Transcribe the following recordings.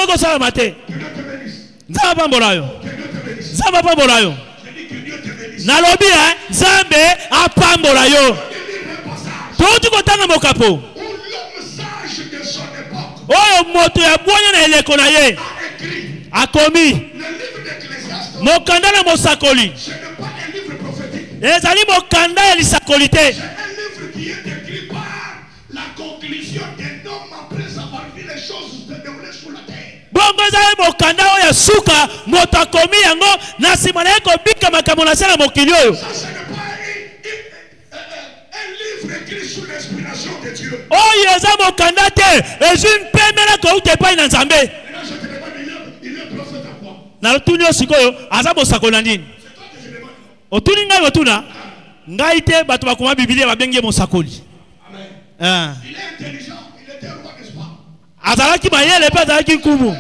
ko sala mate. Nzamba pambola yo. Nzamba pambola yo. Na lobi Nzambe apambola yo. Tout kotanga mokapo. Oyo moto ya bwanya na eleko na ye. Akomi. Mokanda na mosakoli. Ezali mokanda ya lisakolite. Bongo ezali mokanda oyo suka moto akomi yango na sima na ye kobika makambo na se na mokili oyo. Oyo eza mokanda te ezwi mpemela kouta epai na Nzambe. Na lotuni yo sikoyo aza mosakoli na nini? Otuni ngai otuna ngai te bato bakoma Biblia babengi mosakoli. Il est intelligent, il était roi, n'est-ce pas? Azalaki mayele pe azalaki nkumu.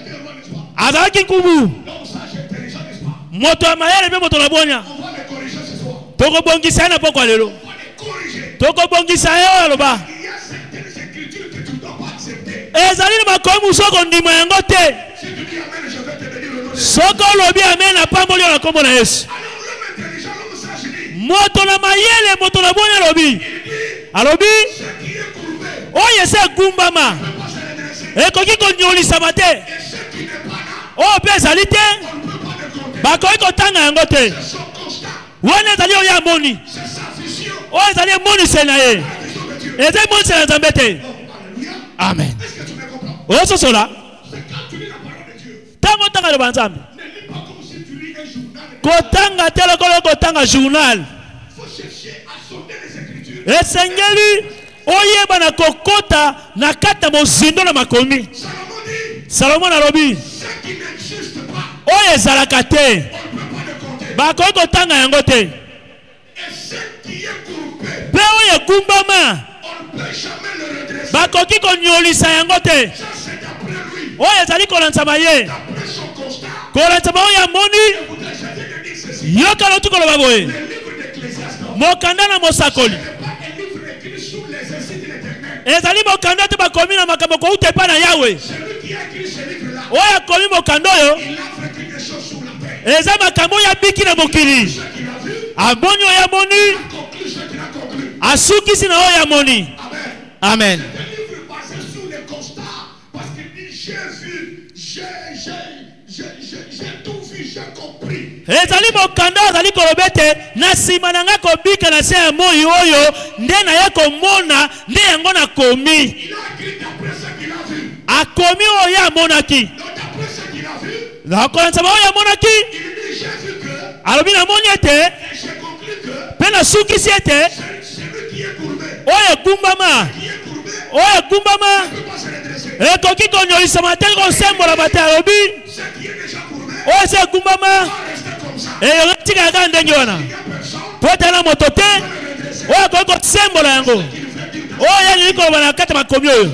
Azalaki nkumu. Donc ça c'est intelligent, n'est-ce pas? Moto ya mayele pe moto na bonya. On va les corriger ce soir. Toko bongisa na poko lelo. On va les corriger. Toko bongisa yo aloba. Il y a certaines écritures que tu ne dois pas accepter. Ezali na makomu soko ndima yango te. Si tu dis amen, je vais te bénir le nom de Dieu. Soko lobi amen na pamboli na kombo na Yesu. Alors l'homme intelligent, l'homme sage dit. Moto na mayele moto na bonya lobi. Il dit. Alobi. Ce qui est courbé. Oye se gumbama. Ne peut pas se redresser. Ekoki konyolisa mate. Et ce qui n'est pas là. Oh pe ezali te. On ne peut pas le compter. Bakoki kotanga yango te. C'est son constat. Wana ezali oyo amoni. C'est sa vision. Oyo ezali emonise na ye. La vision de Dieu. Ezali emonise na Nzambe te. Oh, alléluia. Amen. Est-ce que tu me comprends? Ososola. C'est quand tu lis la parole de Dieu. Tango tanga loba Nzambe. Ne lis pas comme si tu lis un journal. Kotanga te lokolo kotanga journal. Il faut chercher à sonder les écritures. Esengeli oyeba na kokota na kata mozindo na makomi. Salomon dit. Salomon alobi. Ce qui n'existe pas. Oyo ezalaka te. On ne peut pas le compter. Bakoki kotanga yango te. Et ce qui est courbé. Pe oyo egumbama. On ne peut jamais le redresser. Bakoki konyolisa yango te. Ça c'est d'après lui. Oyo ezali kolansama ye. D'après son constat. Kolansama oyo amoni. Écoutez, je viens de dire ceci. Yoka lotu koloba boye. Le livre d'Ecclésiaste. Mokanda na mosakoli. Ce n'est pas un livre écrit sous l'exercice de l'Éternel. Ezali mokanda te bakomi na makambo kouta epai na Yawe. Celui qui a écrit ce livre-là. Oyo akomi mokanda oyo. Il a fait quelque chose sur la terre. Eza makambo oyo abiki na mokili. Ce qu'il a vu. Amoni oyo amoni. Conclut ce qu'il a conclu. Asukisi na oyo amoni. Amen. Amen. C'est un livre basé sur les constats. Parce qu'il dit j'ai vu, j'ai tout vu, j'ai compris. Ezali mokanda azali kolobete na sima na nga kobika na se ya moi oyo nde na ye komona nde yango nakomi. Il a écrit d'après ce qu'il a vu. Akomi oyo amonaki. Donc d'après ce qu'il a vu, Nakolanzama oyo amonaki. il dit j'ai vu que, Alobi namoni ete et j'ai conclu que, pe nasukisi ete celui qui est courbé, oyo egumbama. qui est courbé, Oyo egumbama ne peut pas se redresser. ekoki konyolisama te kosembola bate alobi. Ce qui est déjà courbé, Oyo se egumbama va rester comme ça. eyo tika kaka ndenge wana. Il n'y a personne Po ete na moto te qui peut le redresser. oyo akoki kosembola yango. Il veut dire que Oyo elingi koloba na kati ya makomi oyo.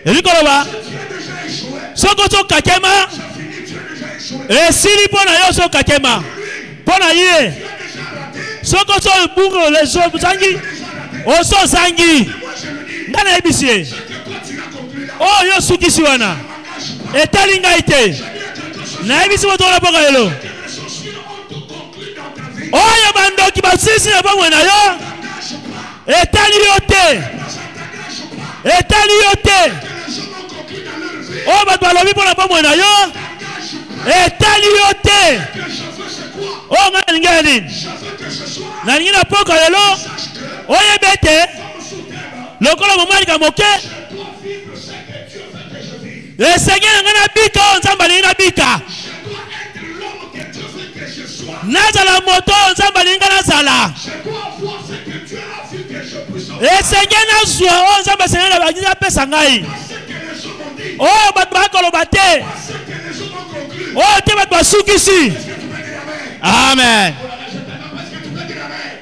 Elingi koloba tu as déjà échoué. soko sokakema C'est fini, tu as déjà échoué. esili mpo na yo sokakema mpo na ye Tu as déjà raté. soko sobungo ozangi osozangi. Moi je le dis, Nga nayebisi ye ce que toi tu as conclu là, oyo osukisi wana m'engage pas. etali ngai te. J'ai dit à quelque chose. Nayebisi moto na boka lelo Que les chaussures ont tout conclu dans ta vie. oyo bandoki basilisi na bomoi na yo T'engage pas. etali yo te. Ça t'engage pas. Etali yo te. Que les gens ont conclu dans leur vie. Oyo bato balobi mpo na bomoi na yo T'engage pas. etali yo te. Que je veux c'est quoi? Oyo ngai nalingi ya nini? Je veux que ce soit. Nalingi na poka lelo Sache que oyeba ete comme sous terre, lokola momalika moke je dois vivre ce que Dieu veut que je vive. esengeli na ngai nabika oyo Nzambe alingi nabika. Je dois être l'homme que Dieu veut que je sois. Nazala moto oyo Nzambe alingi ngai nazala. Je dois avoir ce que Dieu a vu que je puisse avoir. Esengeli nazwa oyo Nzambe asengeli na balingi apesa ngai. Pas ce que les gens m'ont dit. Oyo bato bakoloba te. Pas ce que les gens ont conclu. Oyo te bato basukisi. Est-ce que tu peux dire amen? Amen. Oh là là, je t'attends parce que tu peux dire amen.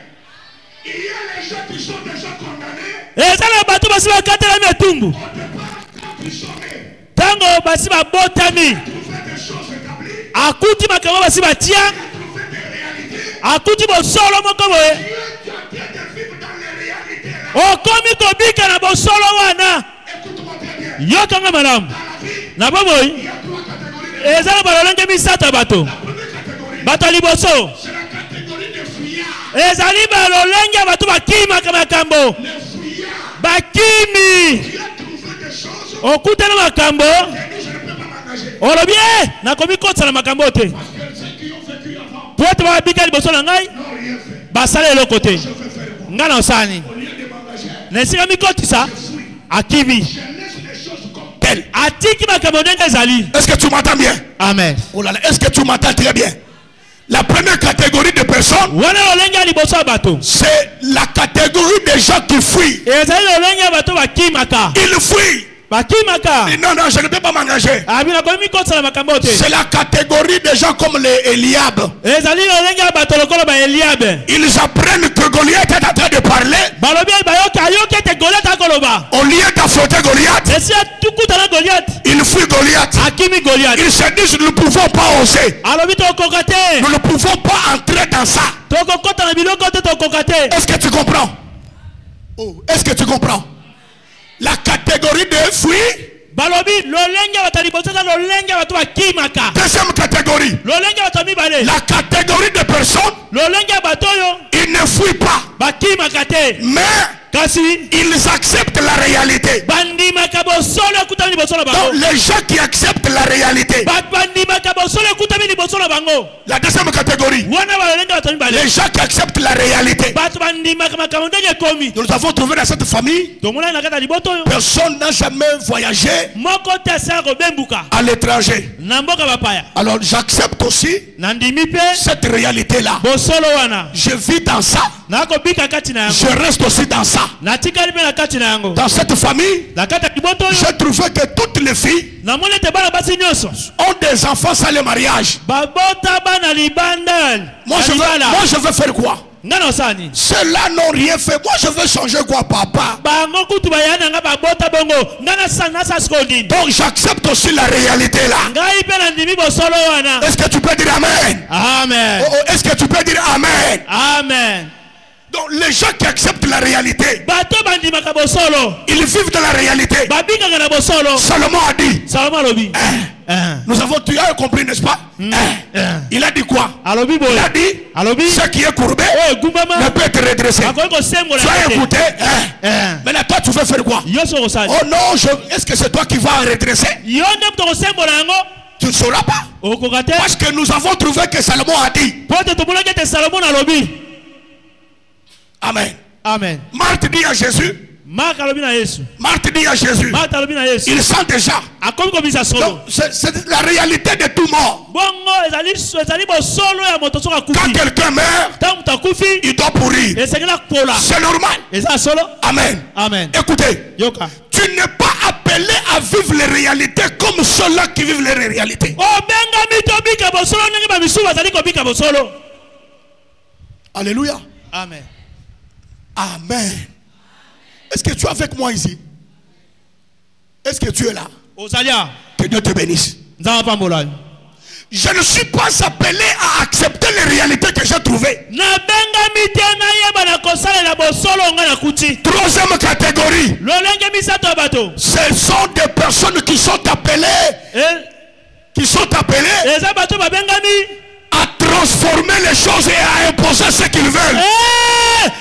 Il y a les gens qui sont déjà condamnés. Eza na bato basi bakatelami etumbu On ne peut pas emprisonner. ntango basi babotami Trouver des choses établies. akuti makambo basi batia Trouver des réalités. akuti bosolo moko boye Dieu t'a bien de vivre dans les réalités là. okomi kobika na bosolo wana. Écoute-moi très bien. Yokanga malamu Dans la vie, na bomoi il y a trois catégories ezala balolenge misato bato. La première catégorie, Bato liboso. c'est la catégorie des fouillards. Ezali balolenge bato bakima kamakambo. Les fouillards Bakimi. qui ont trouvé des choses Okutana makambo. que nous, je ne peux pas m'engager. Olobie nakomi kotsa na makambo te. Parce que ceux qui ont vécu avant Po ete babika liboso na ngai n'ont rien fait. basala eloko te. Je vais faire quoi? Nga na osani. Au lieu de m'engager, Na esika mikotisa je fouille. akimi. Je laisse les choses comme telles. Atiki makambo ndenge ezali. Est-ce que tu m'entends bien? Amen. Oh là là, est-ce que tu m'entends très bien? La première catégorie de personnes, Wana olenge ya liboso ya bato. c'est la catégorie des gens qui fuient. Ezali olenge ya bato bakimaka. Ils fuient. Bakimaka. Et non, non, je ne peux pas m'engager. Abi nakomi mikotisa na makambo te. C'est la catégorie des gens comme les Eliab. Ezali olenge ya bato lokola ba Eliabe. Ils apprennent que Goliath est en train de parler. Balobi bayoka ayoki ete Goliath akoloba. Au lieu d'affronter Goliath, Esi atukutana Goliath. ils fuient Goliath. Akimi Goliath. Ils se disent, nous ne pouvons pas oser. Alobi tokoka te. Nous ne pouvons pas entrer dans ça. Tokokota na biloko te tokoka te. Est-ce que tu comprends? Oh, est-ce que tu comprends? La catégorie de fuis. Balobi lolenge ya bato liboso eza lolenge ya bato bakimaka. Deuxième catégorie. Lolenge ya bato mibale. La catégorie de personnes, Lolenge ya bato oyo ils ne fuient pas. bakimaka te. Mais Kasi ils acceptent la réalité. bandimaka bosolo ekutami liboso na Donc bango. les gens qui acceptent la réalité. Bato bandimaka bosolo ekutami liboso na bango. La deuxième catégorie. Wana balolenge ya bato mibale. Les gens qui acceptent la réalité. Bato bandimaka makambo ndenge ekomi. Nous avons trouvé dans cette famille, Tomona na kata liboto oyo. personne n'a jamais voyagé Moko te asala kobembuka à l'étranger. na mboka bapaya. Alors j'accepte aussi Nandimi pe cette réalité-là. bosolo wana. Je vis dans ça. Nakobika kati na Je yango. reste aussi dans ça. Natikali pe na kati na yango. Dans cette famille, Na kata liboto oyo. j'ai trouvé que toutes les filles Namoni ete bana basi nyonso. ont des enfants sans le mariage. Babota bana libanda. Moi je veux faire quoi? Ngana osani. Ceux-là n'ont rien fait. Moi je veux changer quoi, papa? Bango kutu bayana nga babota bongo. Ngana sana sa skondini. Donc j'accepte aussi la réalité là. Ngai pe na ndimi bosolo wana. Est-ce que tu peux dire amen? Amen. Oh, oh, est-ce que tu peux dire amen? Amen. Donc les gens qui acceptent la réalité, Bato bandimaka bosolo. ils vivent dans la réalité. Babikaka na bosolo. Salomon a dit, Salomon alobi. tu as compris, n'est-ce pas? Il a dit quoi? Alobi Il boye. a dit, Alobi. ce qui est courbé Oh gumbama. ne peut être redressé. Akoki kosembola. Tu as écouté? Hein. Maintenant toi tu veux faire quoi? Yoso kosali. Oh non, est-ce que c'est toi qui vas redresser? Yo nde moto kosembola yango. Tu ne sauras pas. Okoka te. Parce que nous avons trouvé que Salomon a dit. Po ete tomonaki ete Salomon alobi. Amen. Amen. Marthe dit à Jésus. Mark alobi na Yesu. Marthe dit à Jésus. Mark alobi na Yesu. Il sent déjà. Akomi komisa solo. Donc c'est la réalité de tout mort. Bongo ezali bosolo ya moto soka Quand kufi. quelqu'un meurt, Tant moto akufi. il doit pourrir. Esengela kola. C'est normal. Eza solo. Amen. Amen. Écoutez, Yoka. tu n'es pas appelé à vivre les réalités comme ceux-là qui vivent les réalités. Obengami tobika bosolo ndenge ba misu bazali kobika bosolo. Alléluia. Amen. Amen. Est-ce que tu es avec moi ici? Est-ce que tu es là? Ozalia. Que Dieu te bénisse. Nzamba pambola. Je ne suis pas appelé à accepter les réalités que j'ai trouvées. Na bengami te na yeba na kosalela bosolo nga na kuti. Troisième catégorie. Lolenge misato ya bato. Ce sont des personnes qui sont appelées. Eza bato babengami. À transformer les choses et à imposer ce qu'ils veulent.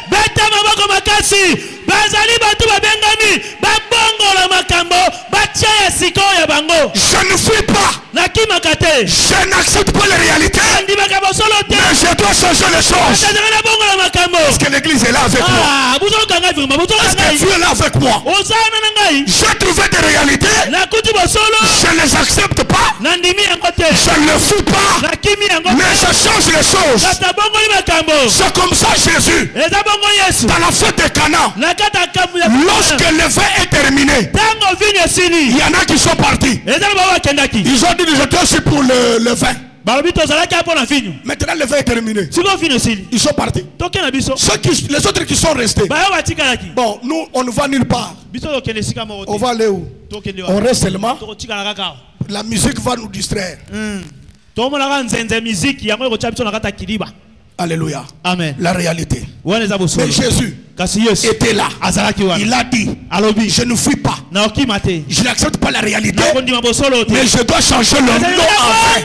Beta maboko makasi. Bazali bato babengami. Babongola makambo. Batia ya siko ya bango. Je ne fuis pas. Nakimaka te. Je n'accepte pas les réalités. Andimaka bosolo te. Mais je dois changer les choses. Azala bongola makambo. Est-ce que l'église est là avec moi? Ah, buzolo kanga vima, buzolo Est-ce kanga. que tu es là avec moi? Osana nangai. J'ai trouvé des réalités. Nakuti bosolo. Je ne les accepte pas. Nandimi yango te. Je ne le fuis pas. Nakimi yango te. Mais je change les choses. Kata bongoli makambo. C'est comme ça Jésus. Eza bongo Yesu. Dans la fête de Cana. Nakata kamu ya. Lorsque le vin est terminé, Tango vinyo sili. il y en a qui sont partis. Eza baba kendaki. Ils ont dit j'étais aussi pour le vin. Balobi tozalaki apo na vinyo. Maintenant le vin est terminé. Siko vinyo sili. Ils sont partis. Toke na biso. Les autres qui sont restés. Bayo batikalaki. Bon, nous on ne va nulle part. Biso tokende sika moko te. On va aller où? Tokende On wa. reste seulement. Tokotikala kaka. La musique va nous distraire. Tomonaka nzenze muziki yango ekotia biso na kata kiliba. Alléluia. Amen. La réalité. Wana eza bosolo. Mais Jésus, était là. Il a dit, je ne fuis pas. Je n'accepte pas la réalité. Mais je dois changer le nom en vrai.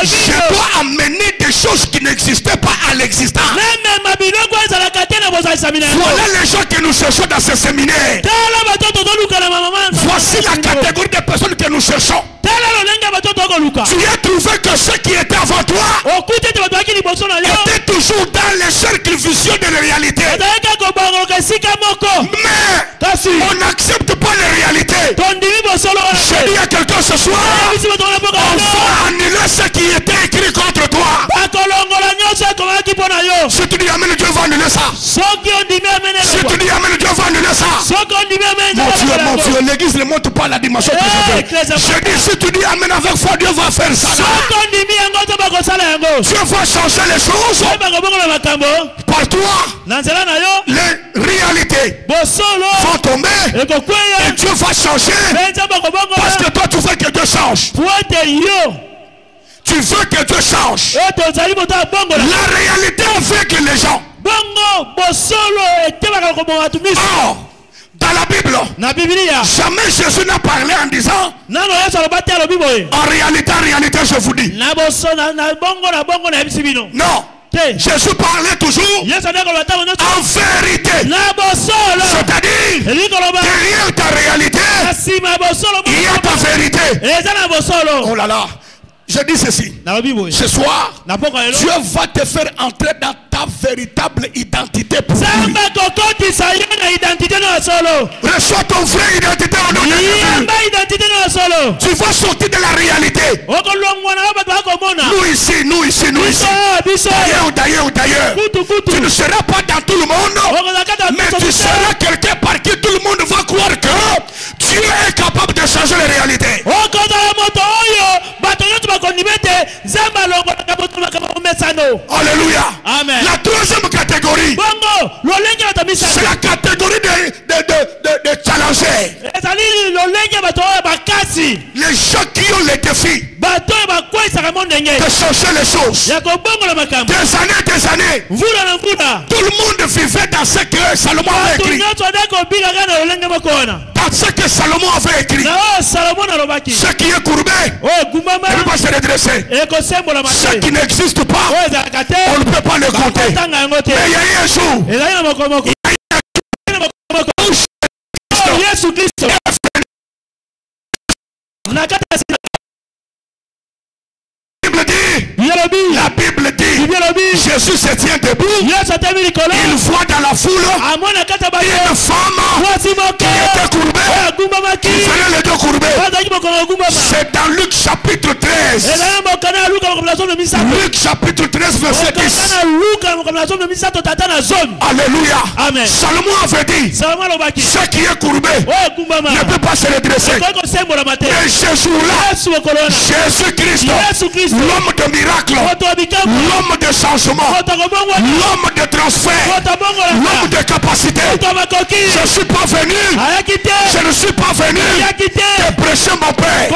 Je dois amener des choses qui n'existaient pas à l'existence. Voilà les gens que nous cherchons dans ce séminaire. Voici la catégorie de personnes que nous cherchons. Tu as trouvé que ceux qui étaient avant toi étaient toujours dans les cercles vicieux de la réalité. Mais on n'accepte pas la réalité. Je dis à quelqu'un ce soir, on va annuler ce qui était écrit contre toi. Si tu dis amen, Dieu va annuler ça. Si tu dis amen, Dieu va annuler ça. Mon Dieu, l'église ne monte pas la dimension que je veux. Je dis, si tu dis amen avec foi, Dieu va faire ça. Dieu va changer les choses. Par toi, les réalités vont tomber et Dieu va changer. Parce que toi, tu veux que Dieu change. Tu veux que Dieu change. La réalité fait que les gens. Or, dans la Bible, jamais Jésus n'a parlé en disant en réalité, je vous dis. Non. Jésus parlait toujours en vérité. C'est-à-dire, derrière ta réalité, il y a ta vérité. Oh là là. Je dis ceci. Ce soir, Dieu va te faire entrer dans ta véritable identité pour lui. Reçois ton vraie identité au nom de Jésus. Tu vas sortir de la réalité. Nous ici. D'ailleurs. Tu ne seras pas dans tout le monde, mais tu seras quelqu'un par qui tout le monde va croire que Dieu est capable de changer les réalités. Alléluia. Amen. La troisième catégorie, c'est la catégorie de challengers. Les gens qui ont les défis de changer les choses. Des années. Tout le monde vivait dans ce que Salomon avait écrit. Dans ce que Salomon avait écrit. Ce qui est courbé ne peut pas se redresser. Ce qui n'existe pas, on ne peut pas le compter. Mais il y a eu un jour, la Bible dit, Jésus se tient debout. Il voit dans la foule une femme qui était courbée, qui faisait les deux courbés. C'est dans Luc chapitre 13. Luc chapitre 13 verset 10. Alléluia. Amen. Salomon avait dit, ce qui est courbé ne peut pas se redresser. Et ce jour-là, Jésus-Christ, l'homme de miracle, l'homme de changement, l'homme de transfert, l'homme de capacité. Je ne suis pas venu, je ne suis pas venu te prêcher mon père.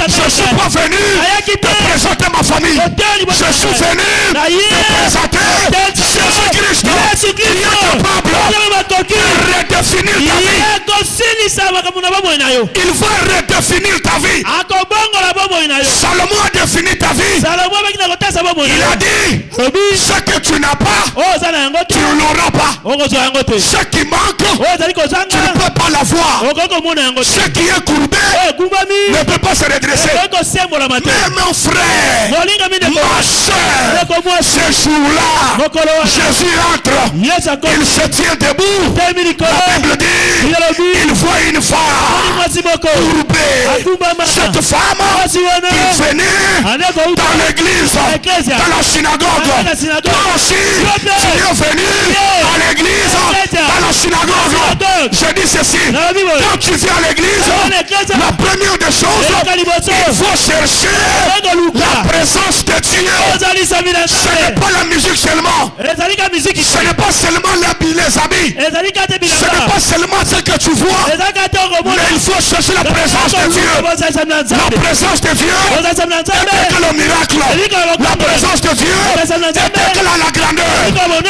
Je ne suis pas venu te présenter ma famille. Je suis venu te présenter Jésus-Christ qui est capable de redéfinir ta vie. Il va redéfinir ta vie. Salomon a défini ta vie. Il a dit, ce que tu n'as pas, tu ne l'auras pas. Ce qui manque, tu ne peux pas l'avoir. Ce qui est courbé ne peut pas se redresser. Mais mon frère, ma soeur, ce jour-là, Jésus entre, il se tient debout. La Bible dit, il voit une femme courbée. Cette femme qui venait dans l'église, dans la synagogue. Toi aussi, tu es venu à l'église, dans la synagogue. Je dis ceci, quand tu viens à l'église, la première des choses, il faut chercher la présence de Dieu. Ce n'est pas la musique seulement. Ce n'est pas seulement les habits. Ce n'est pas seulement ce que tu vois. Mais il faut chercher la présence de Dieu. La présence de Dieu est que le miracle. La présence de Dieu est que la grandeur.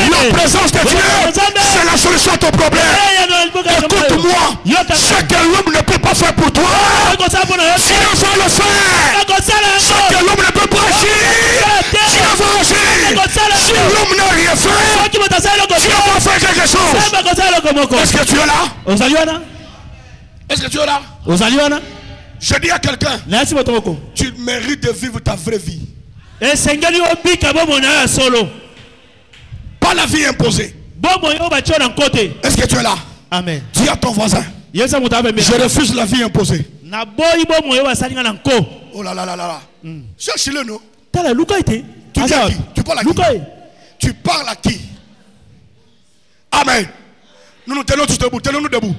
La présence de Dieu, c'est la solution. soit ton problème, écoute-moi. Ce que l'homme ne peut pas faire pour toi, Dieu va le faire. Ce que l'homme ne peut pas agir, Dieu va agir. Si l'homme n'a rien fait, Dieu va faire quelque chose. Est-ce que tu es là? Est-ce que tu es là? Je dis à quelqu'un, tu mérites de vivre ta vraie vie. Pas la vie imposée. Est-ce que tu es là? Amen. Dis à ton voisin, je refuse la vie imposée. Oh là là là là. Cherche-le, non? Tu parles à qui? Tu parles à qui? Amen. Nous tenons tous debout. Tenons-nous debout.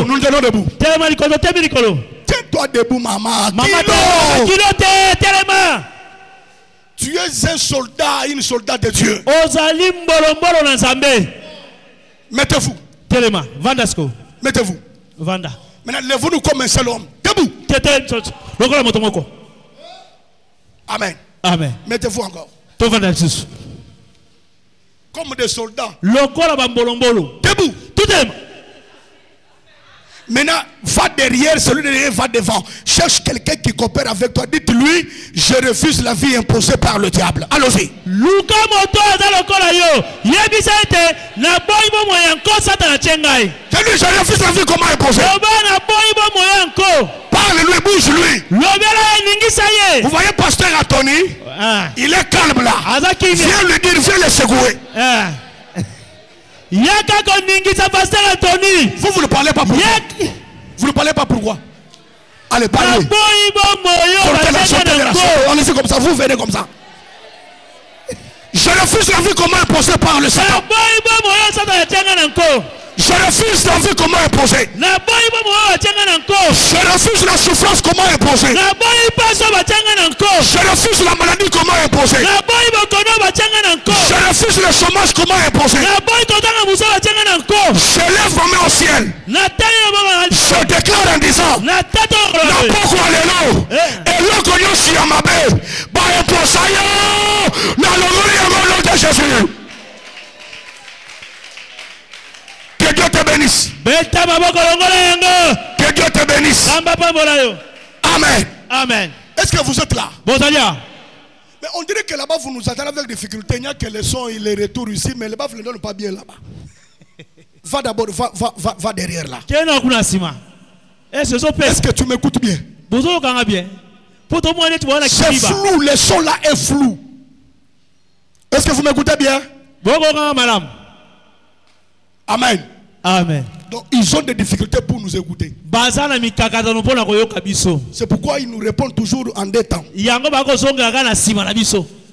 Nous tenons debout. Tiens-toi debout, maman. Tu es un soldat, une soldat de Dieu. Mettez-vous. Mettez-vous. Maintenant, lèvez-nous comme un seul homme. Debout. Amen. Amen. Mettez-vous encore. Comme des soldats. Debout. Maintenant, va derrière, celui derrière va devant. Cherche quelqu'un qui coopère avec toi. Dites-lui, je refuse la vie imposée par le diable. Allons-y. Je refuse la vie comment imposée. Parle-lui, bouge-lui. Vous voyez pasteur Anthony? Il est calme là. Viens lui dire, viens le secouer. Vous ne parlez pas pourquoi? Vous ne parlez pas pourquoi? Allez, parlez. Allez-y comme ça, vous venez comme ça. Je refuse la vie comment imposée par le Satan. Je refuse la vie comment imposée. Je refuse la souffrance comment imposée. Je refuse la maladie comment imposée. Je refuse le chômage comment imposé. Je lève ma main au ciel. Je déclare en disant que Dieu te bénisse. Que Dieu te bénisse. Amen. Amen. Est-ce que vous êtes là? Mais on dirait que là-bas, vous nous attendez avec difficulté. Il n'y a que les sons et les retours ici, mais là-bas, vous ne donnez pas bien là-bas. Va d'abord, va derrière là. Est-ce que tu m'écoutes bien? C'est flou, le son là est flou. Est-ce que vous m'écoutez bien? Amen. Amen. Donc ils ont des difficultés pour nous écouter. C'est pourquoi ils nous répondent toujours en deux temps.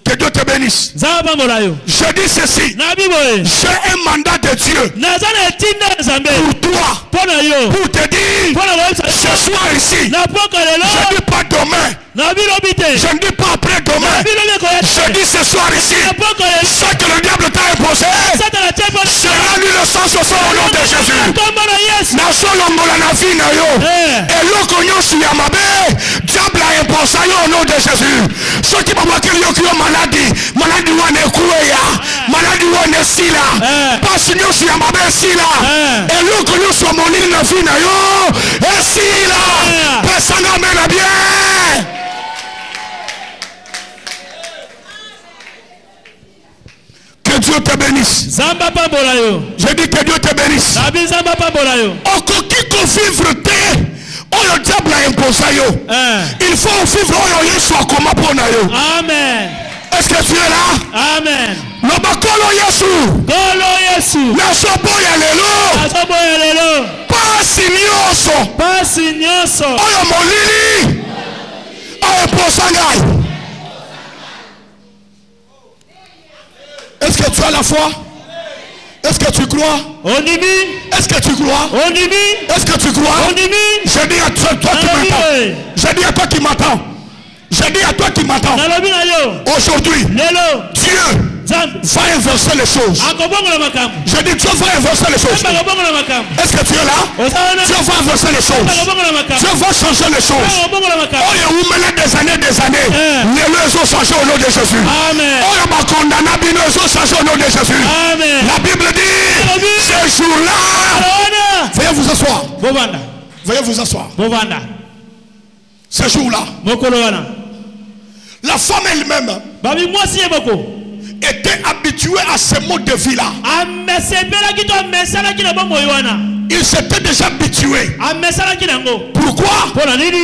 Que Dieu te bénisse. Je dis ceci. J'ai un mandat de Dieu pour toi, pour te dire ce soir ici. Je ne dis pas demain. Je ne dis pas après demain. Je dis ce soir ici. Ce que le diable t'a imposé sera lui le sang au nom de Jésus. Et l'eau diable a imposé au nom de Jésus. Ceux qui m'ont marqué maladi wane kuya maladi wane sila pasi nyosi ya mabe sila eloko nyosi monini na vie na yo esila pesanga mena bien. Que Dieu te bénisse. Je dis que Dieu te bénisse. Okoki ko vivre te le diable a imposé yo. Il faut vivre oyo Yesu akoma pona yo. Amen. Est-ce que tu es là? Amen. Lobakolo Yesu. Kolo Yesu. Nasoboya lelo. Pasi nyonso. Oyo molili. Oyo posanga. Est-ce que tu as la foi? Est-ce que tu crois? Est-ce que tu crois? Est-ce que tu crois? Je dis à toi qui m'entends. Je dis à toi qui m'entends. Je dis à toi qui m'entends. Aujourd'hui, Dieu va inverser les choses. Je dis Dieu va inverser les choses. Est-ce que tu es là? Dieu va inverser les choses. Dieu va changer les choses. Oh, il y a des années. Les ont changé au nom de Jésus. Oh, il y a condamné, ils ont changé au nom de Jésus. La Bible dit vous asseoir. Veuillez vous asseoir. Ce jour-là, la femme elle-même était habituée à ce mode de vie-là. Il s'était déjà habitué. Pourquoi?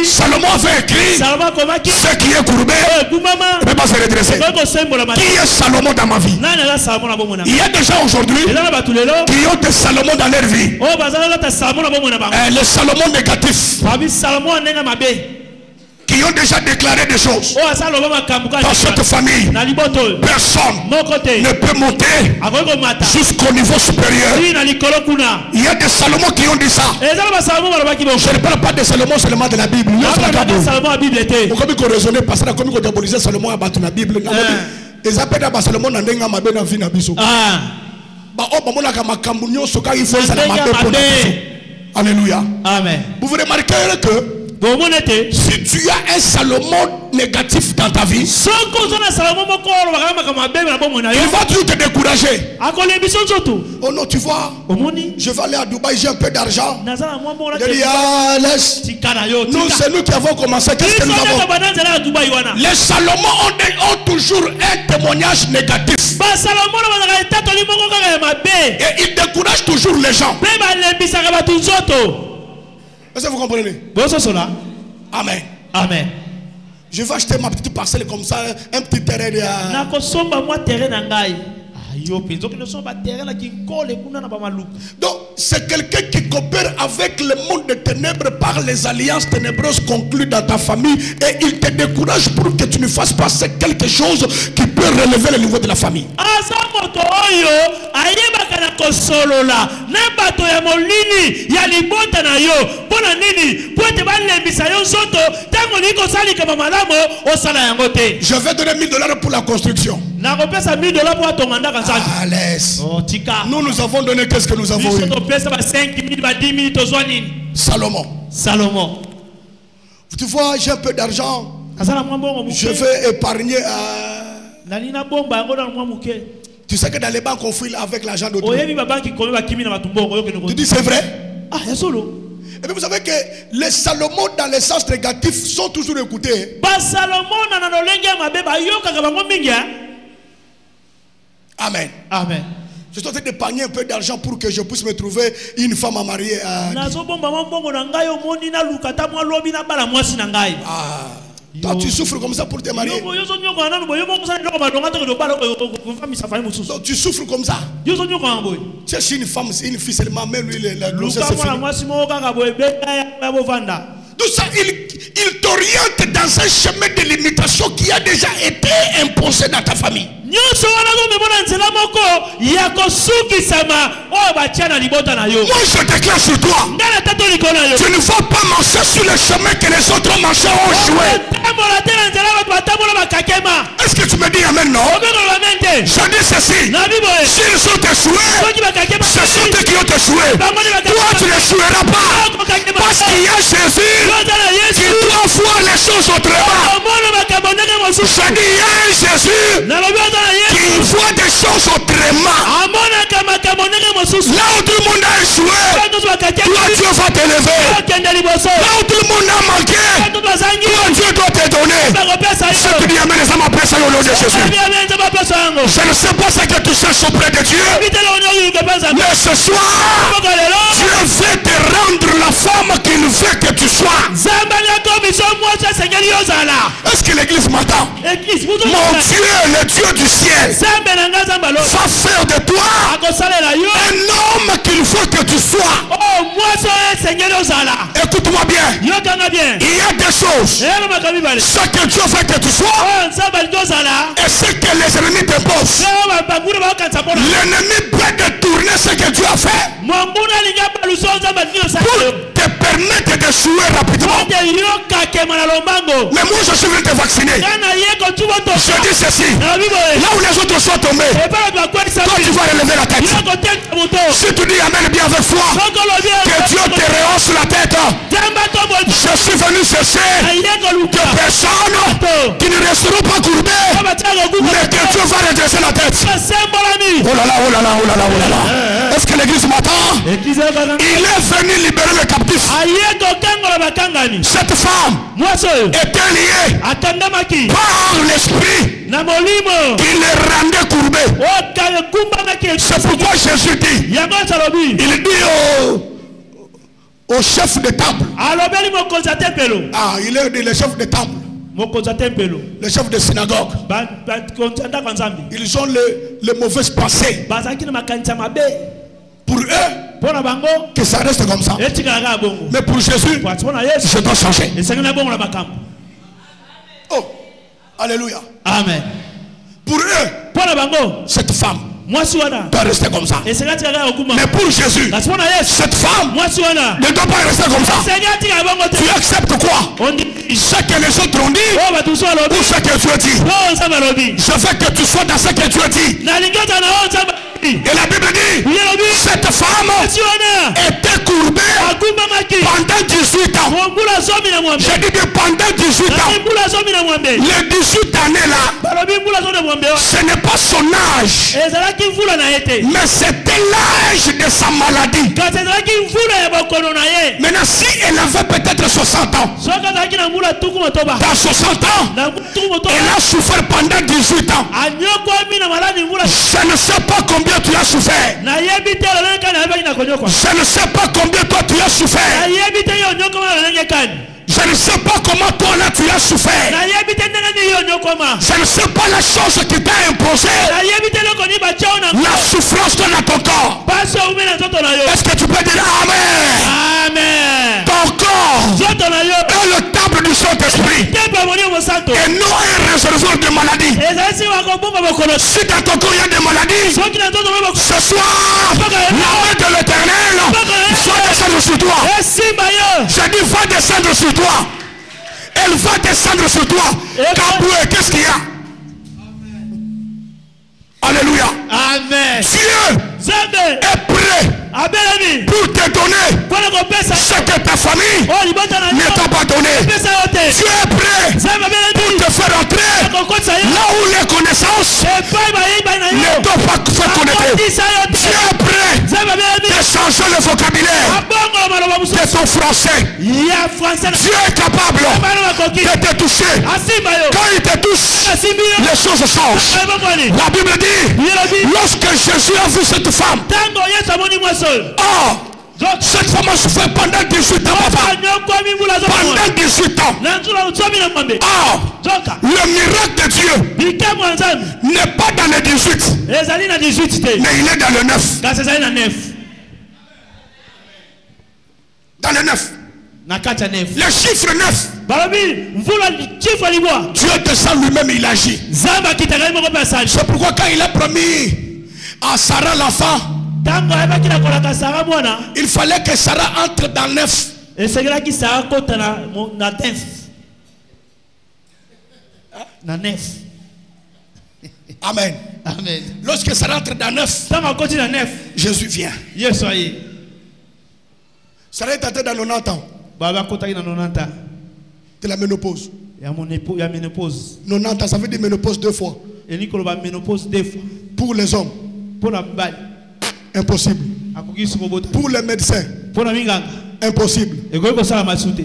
Salomon avait écrit: ce qui est courbé ne peut pas se redresser. Qui est Salomon dans ma vie? Il y a des gens aujourd'hui qui ont des Salomon dans leur vie. Les Salomon négatifs, qui ont déjà déclaré des choses. Dans cette famille, personne ne peut monter jusqu'au niveau supérieur. Il y a des Salomon qui ont dit ça. Je ne parle pas de Salomon seulement de la Bible. Comme il raisonnait, parce que comme il diabolisait Salomon à battre la Bible, ils appellent Salomon dans la vie. Alléluia. Amen. Vous remarquez que si tu as un Salomon négatif dans ta vie, il va toujours te décourager. Oh non, tu vois, je vais aller à Dubaï, j'ai un peu d'argent. Laisse. Nous, c'est nous qui avons commencé. Qu'est-ce que nous avons? Les Salomons ont toujours un témoignage négatif. Et ils découragent toujours les gens. Est-ce que vous comprenez? Amen. Amen. Je vais acheter ma petite parcelle comme ça, un petit terrain. Donc, c'est quelqu'un qui coopère avec le monde des ténèbres par les alliances ténébreuses conclues dans ta famille et il te décourage pour que tu ne fasses passer quelque chose qui peut relever le niveau de la famille. Je vais donner $1000 pour la construction. À l'aise. Nous avons donné, qu'est-ce que nous avons eu? Salomon. Tu vois, j'ai un peu d'argent. Je vais épargner. Tu sais que dans les banques on fouille avec l'argent d'autrui. Tu dis c'est vrai? Et puis vous savez que les Salomon dans les sens négatifs sont toujours écoutés. Amen. Amen. Je suis en train d'épargner un peu d'argent pour que je puisse me trouver une femme à marier. Toi, tu souffres comme ça pour te marier. Donc, tu souffres comme ça. Tu es une femme, une fille seulement, mais lui, la grossesse c'est fini. Tout ça, il t'oriente dans un chemin de limitation qui a déjà été imposé dans ta famille. Moi je déclare sur toi, tu ne vas pas marcher sur le chemin que les autres marcheurs ont joué. Est-ce que tu me dis amen? Non. Je dis ceci, s'ils sont échoués, ce sont eux qui ont échoué. Toi tu n'échoueras pas, parce qu'il y a Jésus qui doit voir les choses autrement. Je dis il y a un Jésus qui voit des choses autrement. Là où tout le monde a échoué, toi Dieu va t'élever. Là où tout le monde a manqué, toi Dieu doit te donner. Ce qui amène les âmes après ça au nom de Jésus. Je ne sais pas ce que tu cherches auprès de Dieu, mais ce soir Dieu veut te rendre la femme qu'il veut que tu sois. Est-ce que l'église m'entend? Mon Dieu, le Dieu du ciel, va faire de toi un homme qu'il faut que tu sois. Écoute-moi bien. Il y a des choses, ce que Dieu veut que tu sois et ce que les ennemis t'imposent. L'ennemi peut détourner ce que Dieu a fait pour te permettre d'échouer rapidement. Mais moi je suis venu te vacciner. Je dis ceci, là où les autres sont tombés, toi tu vas relever la tête. Si tu dis amen bien avec foi, que Dieu te rehausse la tête. Je suis venu chercher des personnes qui ne resteront pas courbées, mais que Dieu va redresser la tête. Oh là là, oh là là, oh là là, oh là là. Est-ce que l'église matin. Il est venu libérer les captifs. Cette femme était liée par l'esprit qui les rendait courbés. C'est pourquoi Jésus dit, il dit au chef de temple. Ah, il est le chef de temple. Les chefs de synagogue. Ils ont les mauvaises pensées. Pour eux, que ça reste comme ça. Mais pour Jésus, je dois changer. Oh, alléluia. Amen. Pour eux, cette femme doit rester comme ça. Mais pour Jésus, cette femme ne doit pas rester comme ça. Tu acceptes quoi? Ce que les autres ont dit ou ce que tu as dit? Je veux que tu sois dans ce que tu as dit. Et la Bible dit, cette femme était courbée pendant 18 ans. J'ai dit bien pendant 18 ans. Les 18 années là, ce n'est pas son âge, mais c'était l'âge de sa maladie. Maintenant, si elle avait peut-être 60 ans, dans 60 ans, elle a souffert pendant 18 ans. Je ne sais pas combien tu as souffert. Je ne sais pas combien toi tu as souffert. Je ne sais pas comment toi là tu as souffert. Je ne sais pas la chose qui t'a imposé. La souffrance de ton corps. Est-ce que tu peux dire Amen? Amen. Ton corps est le temple du Saint-Esprit et non un réservoir de maladies. Si dans ton corps il y a des maladies, ce soir la main de l'Éternel va descendre sur toi. Je dis va descendre sur toi. Elle va descendre sur toi. Kaboué, qu'est-ce qu'il y a? Alléluia. Amen. Dieu est prêt pour te donner ce que ta famille ne t'a pas donné. Dieu est prêt pour te faire entrer là où les connaissances ne t'ont pas fait connaître. Dieu est prêt de changer le vocabulaire de ton français. Dieu est capable de te toucher. Quand il te touche, les choses changent. La Bible dit, lorsque Jésus a vu cette femme, cette femme a souffert pendant 18 ans, papa. Pendant 18 ans. Le miracle de Dieu n'est pas dans le 18, mais il est dans le 9. Dans le 9. Le chiffre 9. Dieu descend lui-même, il agit. C'est pourquoi quand il a promis à Sarah l'enfant, il fallait que Sarah entre dans le 9. Amen. Amen. Lorsque Sarah entre dans le 9, Jésus vient. Sarah est entrée dans 90 ans. De la ménopause. 90 ans, ça veut dire ménopause 2 fois. Pour les hommes, impossible. Pour les médecins, impossible.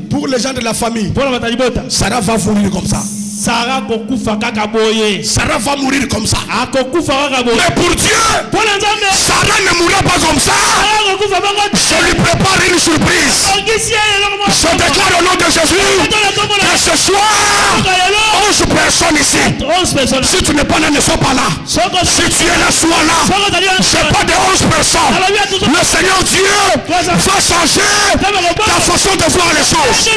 Pour les gens de la famille, Sarah va mourir comme ça. Sarah va mourir comme ça. Mais pour Dieu, Sarah ne mourra pas comme ça. Je lui prépare une surprise. Je déclare au nom de Jésus que ce soir 11 personnes ici. Si tu n'es pas là, ne sois pas là. Si tu es là, sois là. Je n'ai pas de 11 personnes. Le Seigneur Dieu va changer ta façon de voir les choses,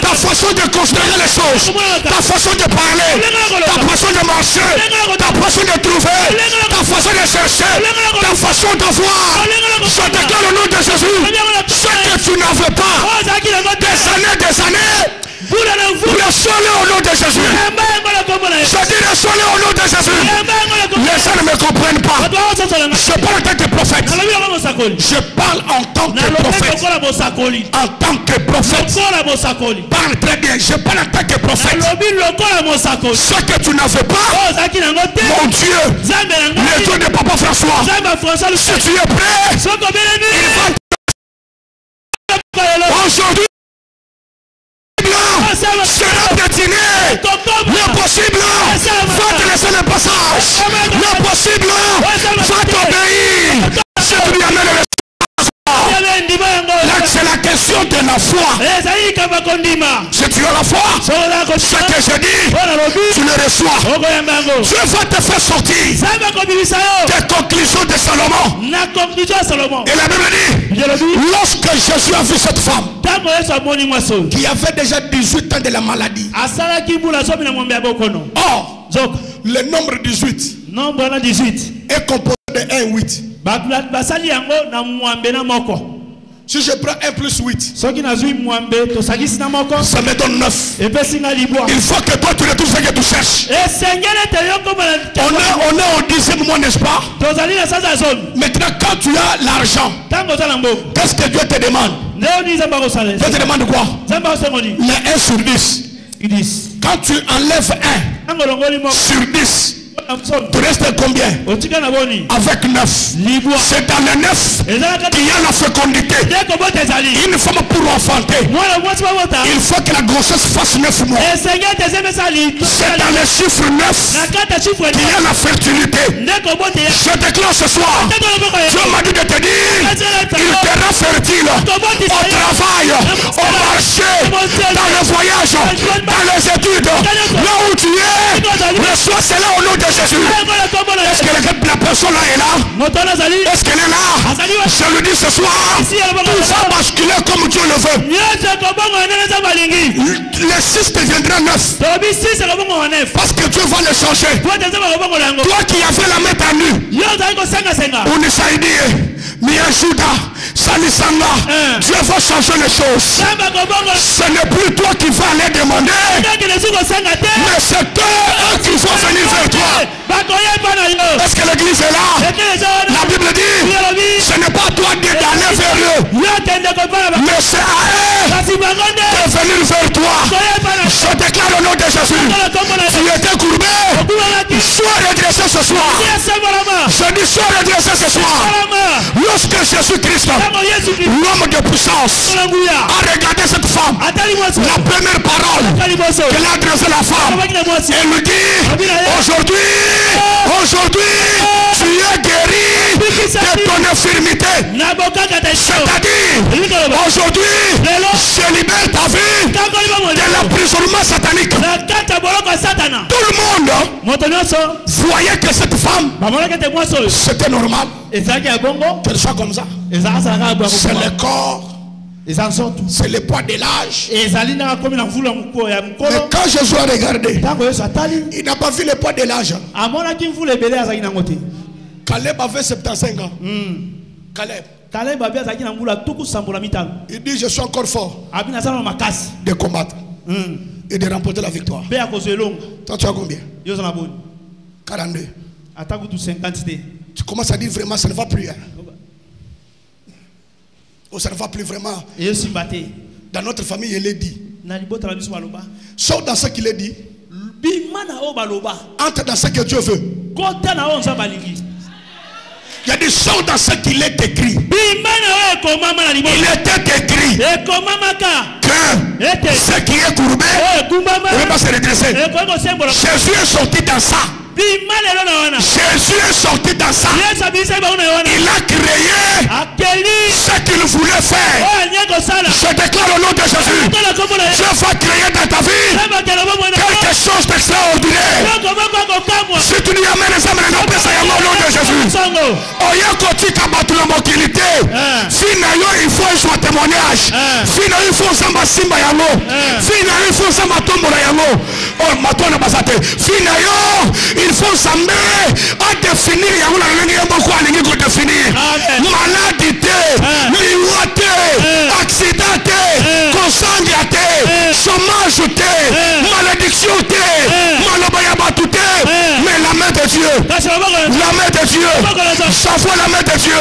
ta façon de considérer les choses, ta façon de parler, ta façon de marcher, ta façon de trouver, ta façon de chercher, ta façon de voir. Je déclare au nom de Jésus ce que tu n'avais pas des années. Reçois-le au nom de Jésus. Je dis reçois-le au nom de Jésus. Les gens ne me comprennent pas. Je parle en tant que prophète. Je parle en tant que prophète. En tant que prophète. Parle très bien. Je parle en tant que prophète. Ce que tu n'avais pas, mon Dieu, le Dieu de Papa François, si tu es prêt, traverser le passage. L'impossible va t'obéir. C'est lui amène le c'est la question de la foi. Si tu as la foi, ce que je dis, tu le reçois. Dieu va te faire sortir des conclusions de Salomon. Et la Bible dit, lorsque Jésus a vu cette femme qui avait déjà 18 ans de la maladie. Or, le nombre 18 est composé de 1 et 8. Si je prends 1 plus 8, ça me donne 9. Il faut que toi tu retrouves ce que tu cherches. On est au 10e mois, n'est-ce pas? Maintenant, quand tu as l'argent, qu'est-ce que Dieu te demande? Dieu te demande quoi? Le 1 sur 10. Quand tu enlèves 1 sur 10, tu restes combien? Avec 9. C'est dans le 9 qu'il y a la fécondité. Une femme pour enfanter, il faut que la grossesse fasse 9 mois. C'est dans le chiffre 9 qu'il y a la fertilité. Je déclare ce soir, Dieu m'a dit de te dire, il te rend fertile au travail, au marché, dans le voyage, dans les études, là où tu es. Reçois cela au nom de Jésus. Est-ce que la personne là est là? Est-ce qu'elle est là? Je le dis ce soir, tout va basculer comme Dieu le veut. Le 6 deviendra 9. Parce que Dieu va le changer. Toi qui avais la main tendue, Dieu va changer les choses. Ce n'est plus toi qui vas aller demander, mais c'est eux qui vont venir vers toi. Est-ce que l'église est là? La Bible dit, ce n'est pas toi d'aller vers eux, mais c'est à eux de venir vers toi. Je déclare au nom de Jésus, tu étais courbé, sois redressé ce soir. Je dis sois redressé ce soir. Lorsque Jésus-Christ, l'homme de puissance, a regardé cette femme, la première parole qu'elle a adressée à la femme, elle lui dit, aujourd'hui, tu es guéri de ton infirmité. C'est-à-dire, aujourd'hui, je libère ta vie de l'emprisonnement satanique. Tout le monde voyait que cette femme, c'était normal qu'elle soit comme ça. C'est le corps. C'est le poids de l'âge. Mais quand Jésus a regardé, il n'a pas vu le poids de l'âge. Caleb avait 75 ans. Caleb. Il dit, je suis encore fort de combattre et de remporter la victoire. Toi, tu as combien? 42. Tu commences à dire vraiment, ça ne va plus. Oh, ça ne va plus vraiment. Dans notre famille, il est dit. Sauf dans ce qu'il est dit. Entre dans ce que Dieu veut. Il a dit sauf dans ce qu'il est écrit. Il était écrit que ce qui est courbé ne peut pas se redresser. Jésus est sorti dans ça. Jésus est sorti dans ça. Il a créé ce qu'il voulait faire. Je déclare au nom de Jésus, Dieu va créer dans ta vie quelque chose d'extraordinaire. Si tu lui amènes les âmes au nom de Jésus, il faut un témoignage. Il faut un simba yango. Il faut un tombola yango. Oh, matona basate. Il faut s'amener à définir maladité, liouaté, accidenté, consanguinité, chômage, malédiction, malabayabatouté, mais la main de Dieu, la main de Dieu, j'envoie la main de Dieu,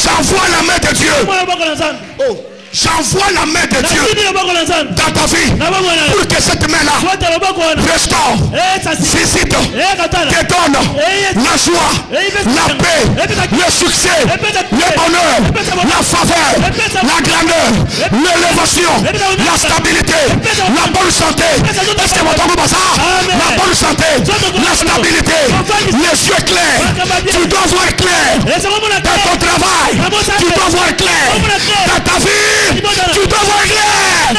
j'envoie la main de Dieu. Oh. J'envoie la main de Dieu dans ta vie pour que cette main-là restaure, visite, te donne la joie, la paix, le succès, le bonheur, la faveur, la grandeur, l'élévation, la stabilité, la bonne santé. Est-ce que vous entendez ça? La bonne santé, la stabilité, les yeux clairs. Tu dois voir clair dans ton travail. Tu dois voir clair dans ta vie. Tu dois voir clair.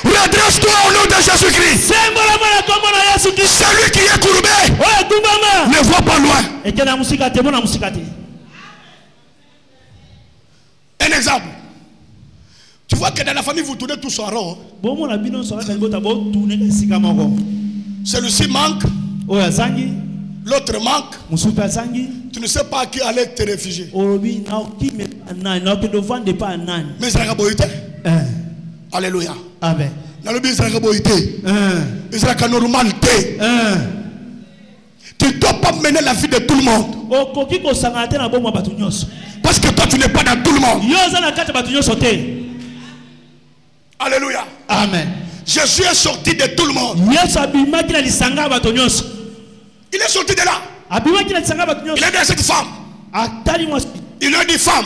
Redresse-toi au nom de Jésus-Christ. Celui qui est courbé ne voit pas loin. Un exemple. Tu vois que dans la famille vous tournez tous en rond. Celui-ci manque. L'autre manque. Tu ne sais pas à qui aller te réfugier. Mais ça n'a pas été. Alléluia. Amen. Dans le business, il sera la normalité. Tu ne dois pas mener la vie de tout le monde. Parce que toi tu n'es pas dans tout le monde. Alléluia. Amen. Jésus est sorti de tout le monde. Il est sorti de là. Il est dans cette femme. Il a dit femme.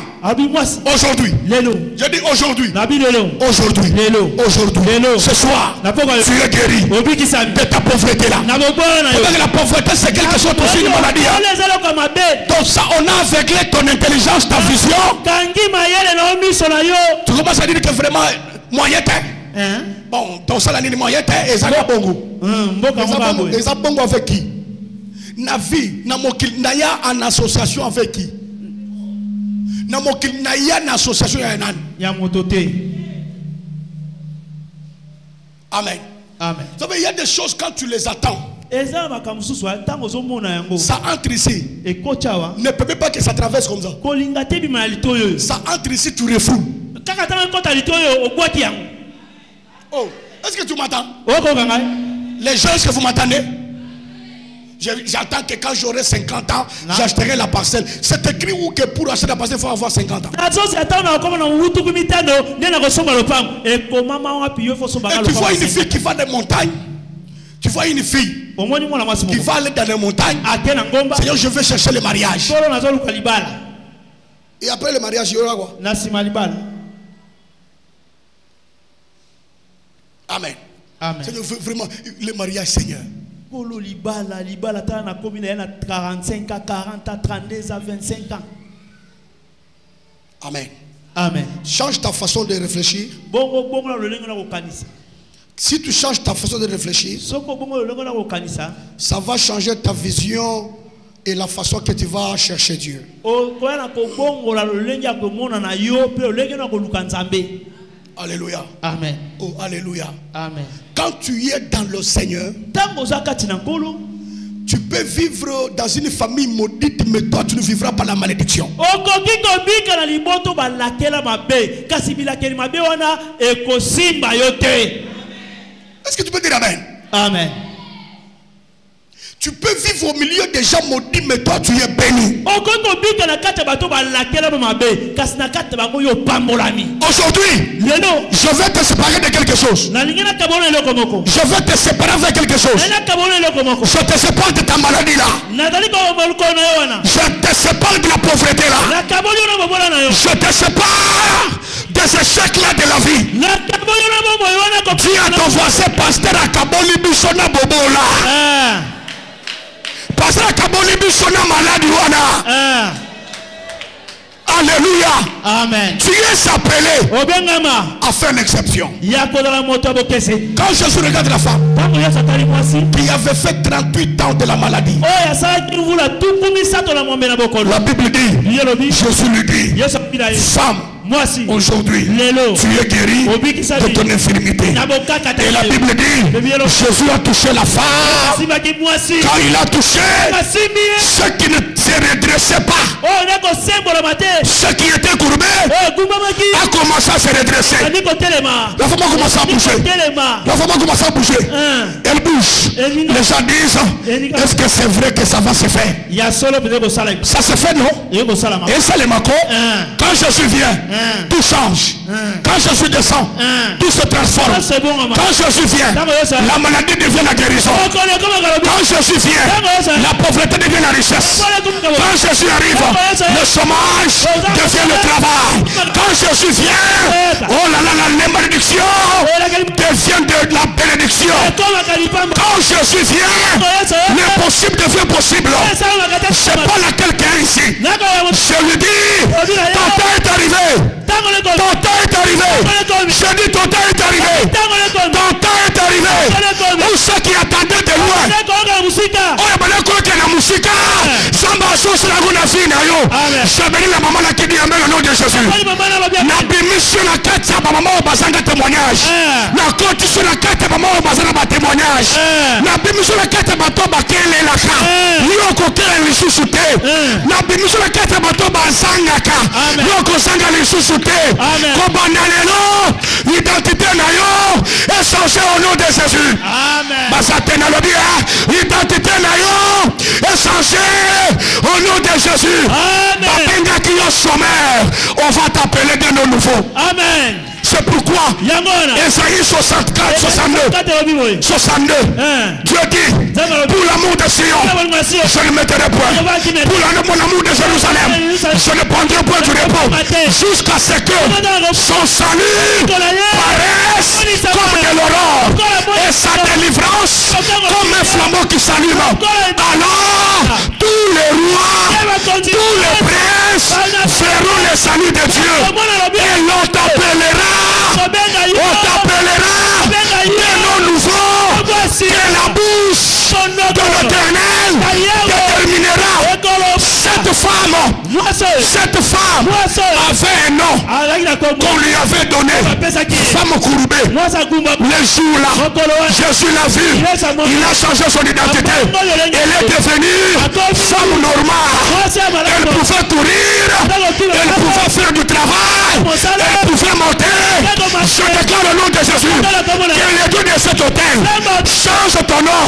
Aujourd'hui. Je dis aujourd'hui. Aujourd'hui. Ce soir. Tu es guéri de ta pauvreté là. La pauvreté c'est quelque chose aussi, une maladie. Donc ça on a aveuglé ton intelligence, ta vision. Tu commences à dire que vraiment moyen t'es. Bon, donc ça l'année moyen t'es et ça va bongo. Et ça bongo avec qui? Na vie, na mokil na ya en association avec qui? Na mokil na ya en association ya nan. Ya motote. Amen. Amen. Ça veut dire il y a des choses quand tu les attends. Ça entre ici. Ne permets pas que ça traverse comme ça. Ça entre ici, tu refoules. Oh, est-ce que tu m'entends? Les gens, est-ce que vous m'entendez? J'attends que quand j'aurai 50 ans, j'achèterai la parcelle. C'est écrit où que pour acheter la parcelle, il faut avoir 50 ans. Et tu vois une fille qui va des montagnes. Tu vois une fille qui va aller dans les montagnes. Seigneur, je vais chercher le mariage. Et après le mariage, il y aura quoi? Amen. Amen. Seigneur, vraiment, le mariage, Seigneur. 45 ans, 40 ans, 32 ans, 25 ans. Amen. Amen. Change ta façon de réfléchir. Si tu changes ta façon de réfléchir, ça va changer ta vision et la façon que tu vas chercher Dieu. Alléluia. Amen. Oh, alléluia. Amen. Quand tu es dans le Seigneur, tu peux vivre dans une famille maudite, mais toi tu ne vivras pas la malédiction. Est-ce que tu peux dire amen? Amen. Tu peux vivre au milieu des gens maudits, mais toi tu es béni. Aujourd'hui, je vais te séparer de quelque chose. Je vais te séparer avec quelque chose. Je te sépare de ta maladie là. Je te sépare de la pauvreté là. Je te sépare des échecs là de la vie. Dis à ton voisin, pasteur Akaboli Bissona Bobola. Pasteur Akaboli Bissona malade wana. Alléluia. Amen. Tu es appelé à faire une exception. Quand Jésus regarde la femme qui avait fait 38 ans de la maladie, la Bible dit, Jésus lui dit, femme, aujourd'hui, tu es guéri de ton infirmité. Et la Bible dit, Jésus a touché la femme. Quand il a touché, ceux qui ne se redressaient pas, ceux qui étaient courbés, a commencé à se redresser. La femme a commencé à bouger. La femme a commencé à bouger. Elle bouge. Les gens disent, est-ce que c'est vrai que ça va se faire? Ça se fait, non? Et ça les macos, quand Jésus vient, tout change. Quand Jésus descend, tout se transforme. Quand Jésus vient, la maladie devient la guérison. Quand Jésus vient, la pauvreté devient la richesse. Quand Jésus arrive, le chômage devient le travail. Quand Jésus vient, oh là là, les malédictions deviennent de la bénédiction. Quand Jésus vient, l'impossible devient possible. C'est pas laquelle qui est ici. Je lui dis, ton temps est arrivé. Ton temps est arrivé. Je dis, ton temps est arrivé. Ton temps est arrivé. Où ceux qui attendaient de loin. Je bénis la maman qui dit amen au nom de Jésus. N'abîme sur la quête, ça maman au bassin de témoignage. La côte sur la quête, maman au bassin de témoignage. N'abîme sur la quête, bateau bakel et la ca. Yoko kele ressuscité. N'abîme sur la quête, bateau basangaka. Yoko sanga ressuscité. Kobanalelo, identité nayo, essentiel au nom de Jésus. Amen. Basatena le bien, identité nayo, essentiel au nom de Jésus. Amen. On va t'appeler de nos nouveaux. Amen. C'est pourquoi Esaïe 64, 62, Dieu dit, pour l'amour de Sion, je ne mettrai point. Pour l'amour de Jérusalem, je ne prendrai point du repos. Jusqu'à ce que son salut paraisse comme de l'aurore et sa délivrance comme un flambeau qui s'allume. Alors, tous les rois, tous les princes feront le salut de Dieu et l'on t'appellera. On t'appellera des noms nouveaux que la bouche de l'Éternel déterminera. Cette femme avait un nom qu'on lui avait donné. Femme courbée. Le jour là, Jésus l'a vu. Il a changé son identité. Elle est devenue femme normale. Elle pouvait courir. Elle pouvait faire du travail. Elle pouvait monter. Je déclare au nom de Jésus que les dieux de cet hôtel change ton nom,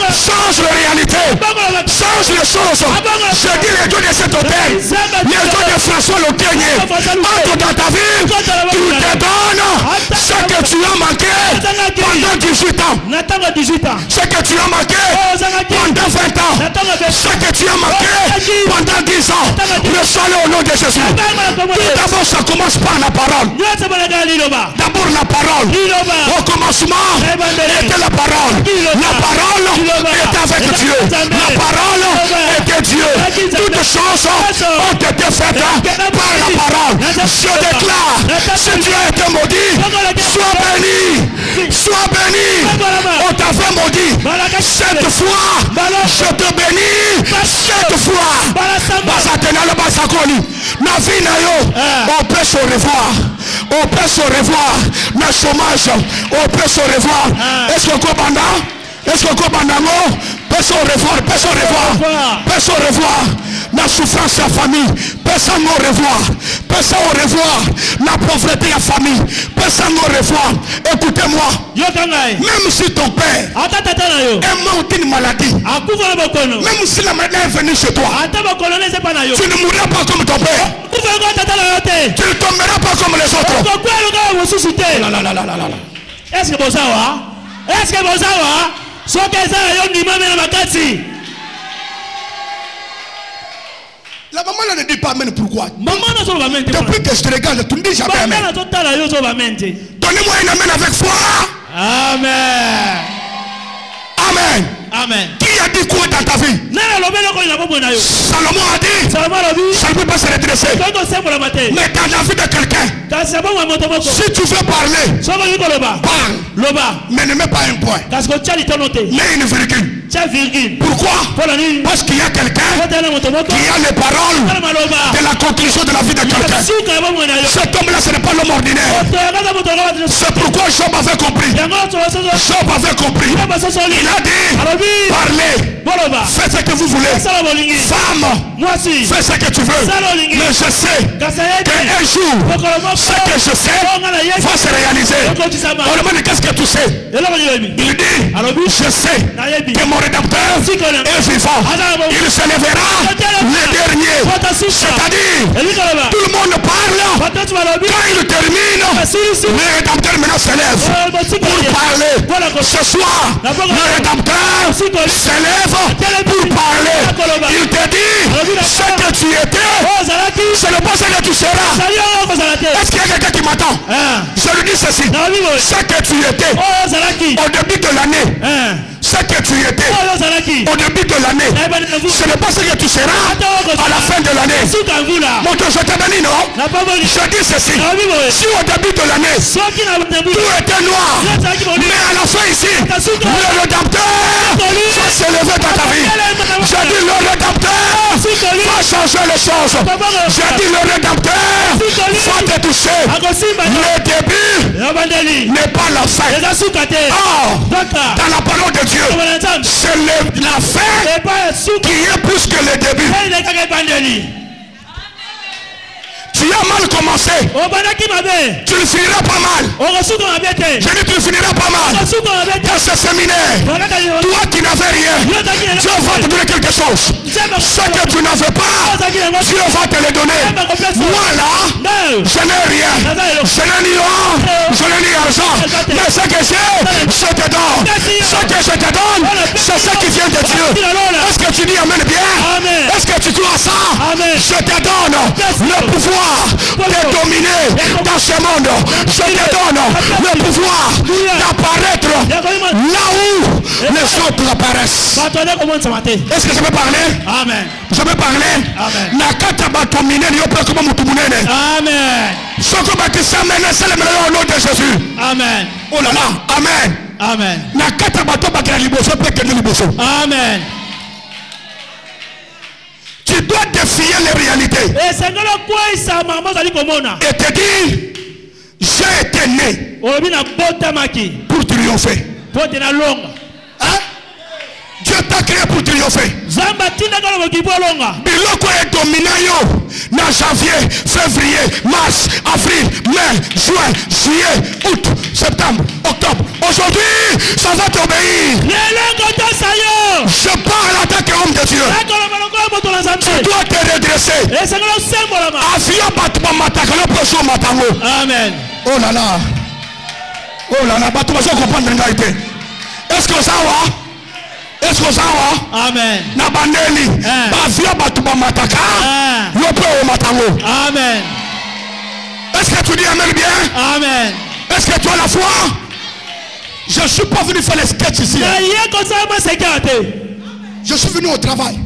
change la réalité, change les choses. Je dis les dieux de cet hôtel, les dieux de François Loquegné, entre dans ta vie, tu te donnes ce que tu as manqué pendant 18 ans. Ce que tu as manqué pendant 20 ans. Ce que tu as manqué pendant 10 ans. Reçois-le au nom de Jésus. Tout d'abord, ça commence par la parole. D'abord la parole. Au commencement était la parole. La parole est avec Dieu. La parole était Dieu. Toutes choses ont été faites par la parole. Je déclare, si tu as été maudit, sois béni. Sois béni. On t'avait maudit. Cette fois, je te bénis. Cette fois, on peut se revoir. On peut se revoir. Le chômage, on peut se revoir. Est-ce qu'on comprend? Est-ce qu'on comprend? Peut se revoir, peut se revoir, peut se revoir. La souffrance à famille, peut s'en revoir, peut s'en revoir. La pauvreté à famille, peut s'en revoir. Écoutez-moi, même si ton père est mort d'une maladie, même si la maladie est venue chez toi, tu ne mourras pas comme ton père. Tu ne tomberas pas comme les autres. Est-ce que vous avez? Est-ce que vous avez? La maman ne dit pas amen. Pourquoi? Depuis que je te regarde, tu ne dis jamais amen. Donnez-moi un amen avec foi. Amen. Amen. Amen. Qui a dit quoi dans ta vie? Salomon a dit, ça ne peut pas se redresser. Mais dans la vie de quelqu'un, si tu veux parler, parle. Mais ne mets pas un point. Mais une virgule. Pourquoi? Parce qu'il y a quelqu'un qui a les paroles de la conclusion de la vie de quelqu'un. Cet homme-là, ce n'est pas l'homme ordinaire. C'est pourquoi Job avait compris. Job avait compris. Il a dit, parlez, faites ce que vous voulez. Femme, fais ce que tu veux. Mais je sais qu'un jour, ce que je sais va se réaliser. On demande qu'est-ce que tu sais. Il dit, je sais que mon rédempteur est vivant. Il se lèvera le dernier. C'est-à-dire, tout le monde parle, il termine, le Rédempteur maintenant s'élève pour parler. Ce soir, le Rédempteur s'élève pour parler. Il te dit, ce que tu étais, c'est le pas ce que tu seras. Est-ce qu'il y a quelqu'un qui m'attend? Je lui dis ceci. Ce que tu étais au début de l'année, ce que tu étais au début de l'année, ce n'est pas ce que tu seras à la fin de l'année. Mon Dieu, je t'ai béni, non? Je dis ceci. Si au début de l'année, tout était noir, mais à la fin ici, le Rédempteur va s'élever dans ta vie. Je dis le Rédempteur va changer les choses. Je dis le Rédempteur va te toucher. Le début n'est pas la fin. Or, dans la parole de Dieu, c'est la fin qui est plus que le début. Tu as mal commencé. Tu ne finiras pas mal. Je dis tu ne finiras pas mal. Dans ce séminaire, toi qui n'avais rien, Dieu va te donner quelque chose. Ce que tu n'avais pas, Dieu va te le donner. Moi là, je n'ai rien. Je n'ai ni or, je n'ai ni argent. Mais ce que j'ai, je te donne. Ce que je te donne, c'est ce qui vient de Dieu. Est-ce que tu dis amen bien? Est-ce que tu crois ça? Je te donne le pouvoir de dominer dans ce monde. Je te donne le pouvoir d'apparaître là où les autres apparaissent. Est-ce que je peux parler? Amen. Je peux parler? Amen. Amen. Ce que baptisa maintenant, c'est le meilleur nom de Jésus. Amen. Oh là là. Amen. Amen. Amen. Tu dois défier les réalités. Et te dire, j'ai été né pour triompher. Hein? Dieu t'a créé pour triompher. Biloko est dominant yo. Dans janvier, février, mars, avril, mai, juin, juillet, août, septembre, octobre. Aujourd'hui, ça va t'obéir. Je parle en tant qu'homme de Dieu. Tu dois te redresser. Amen. Oh là là. Oh là là. Est-ce que ça va? Est-ce que ça va? Amen. Nabandeli. Amen. Est-ce que tu dis amen bien? Amen. Est-ce que tu as la foi? Je ne suis pas venu faire les sketchs ici. Je suis venu au travail.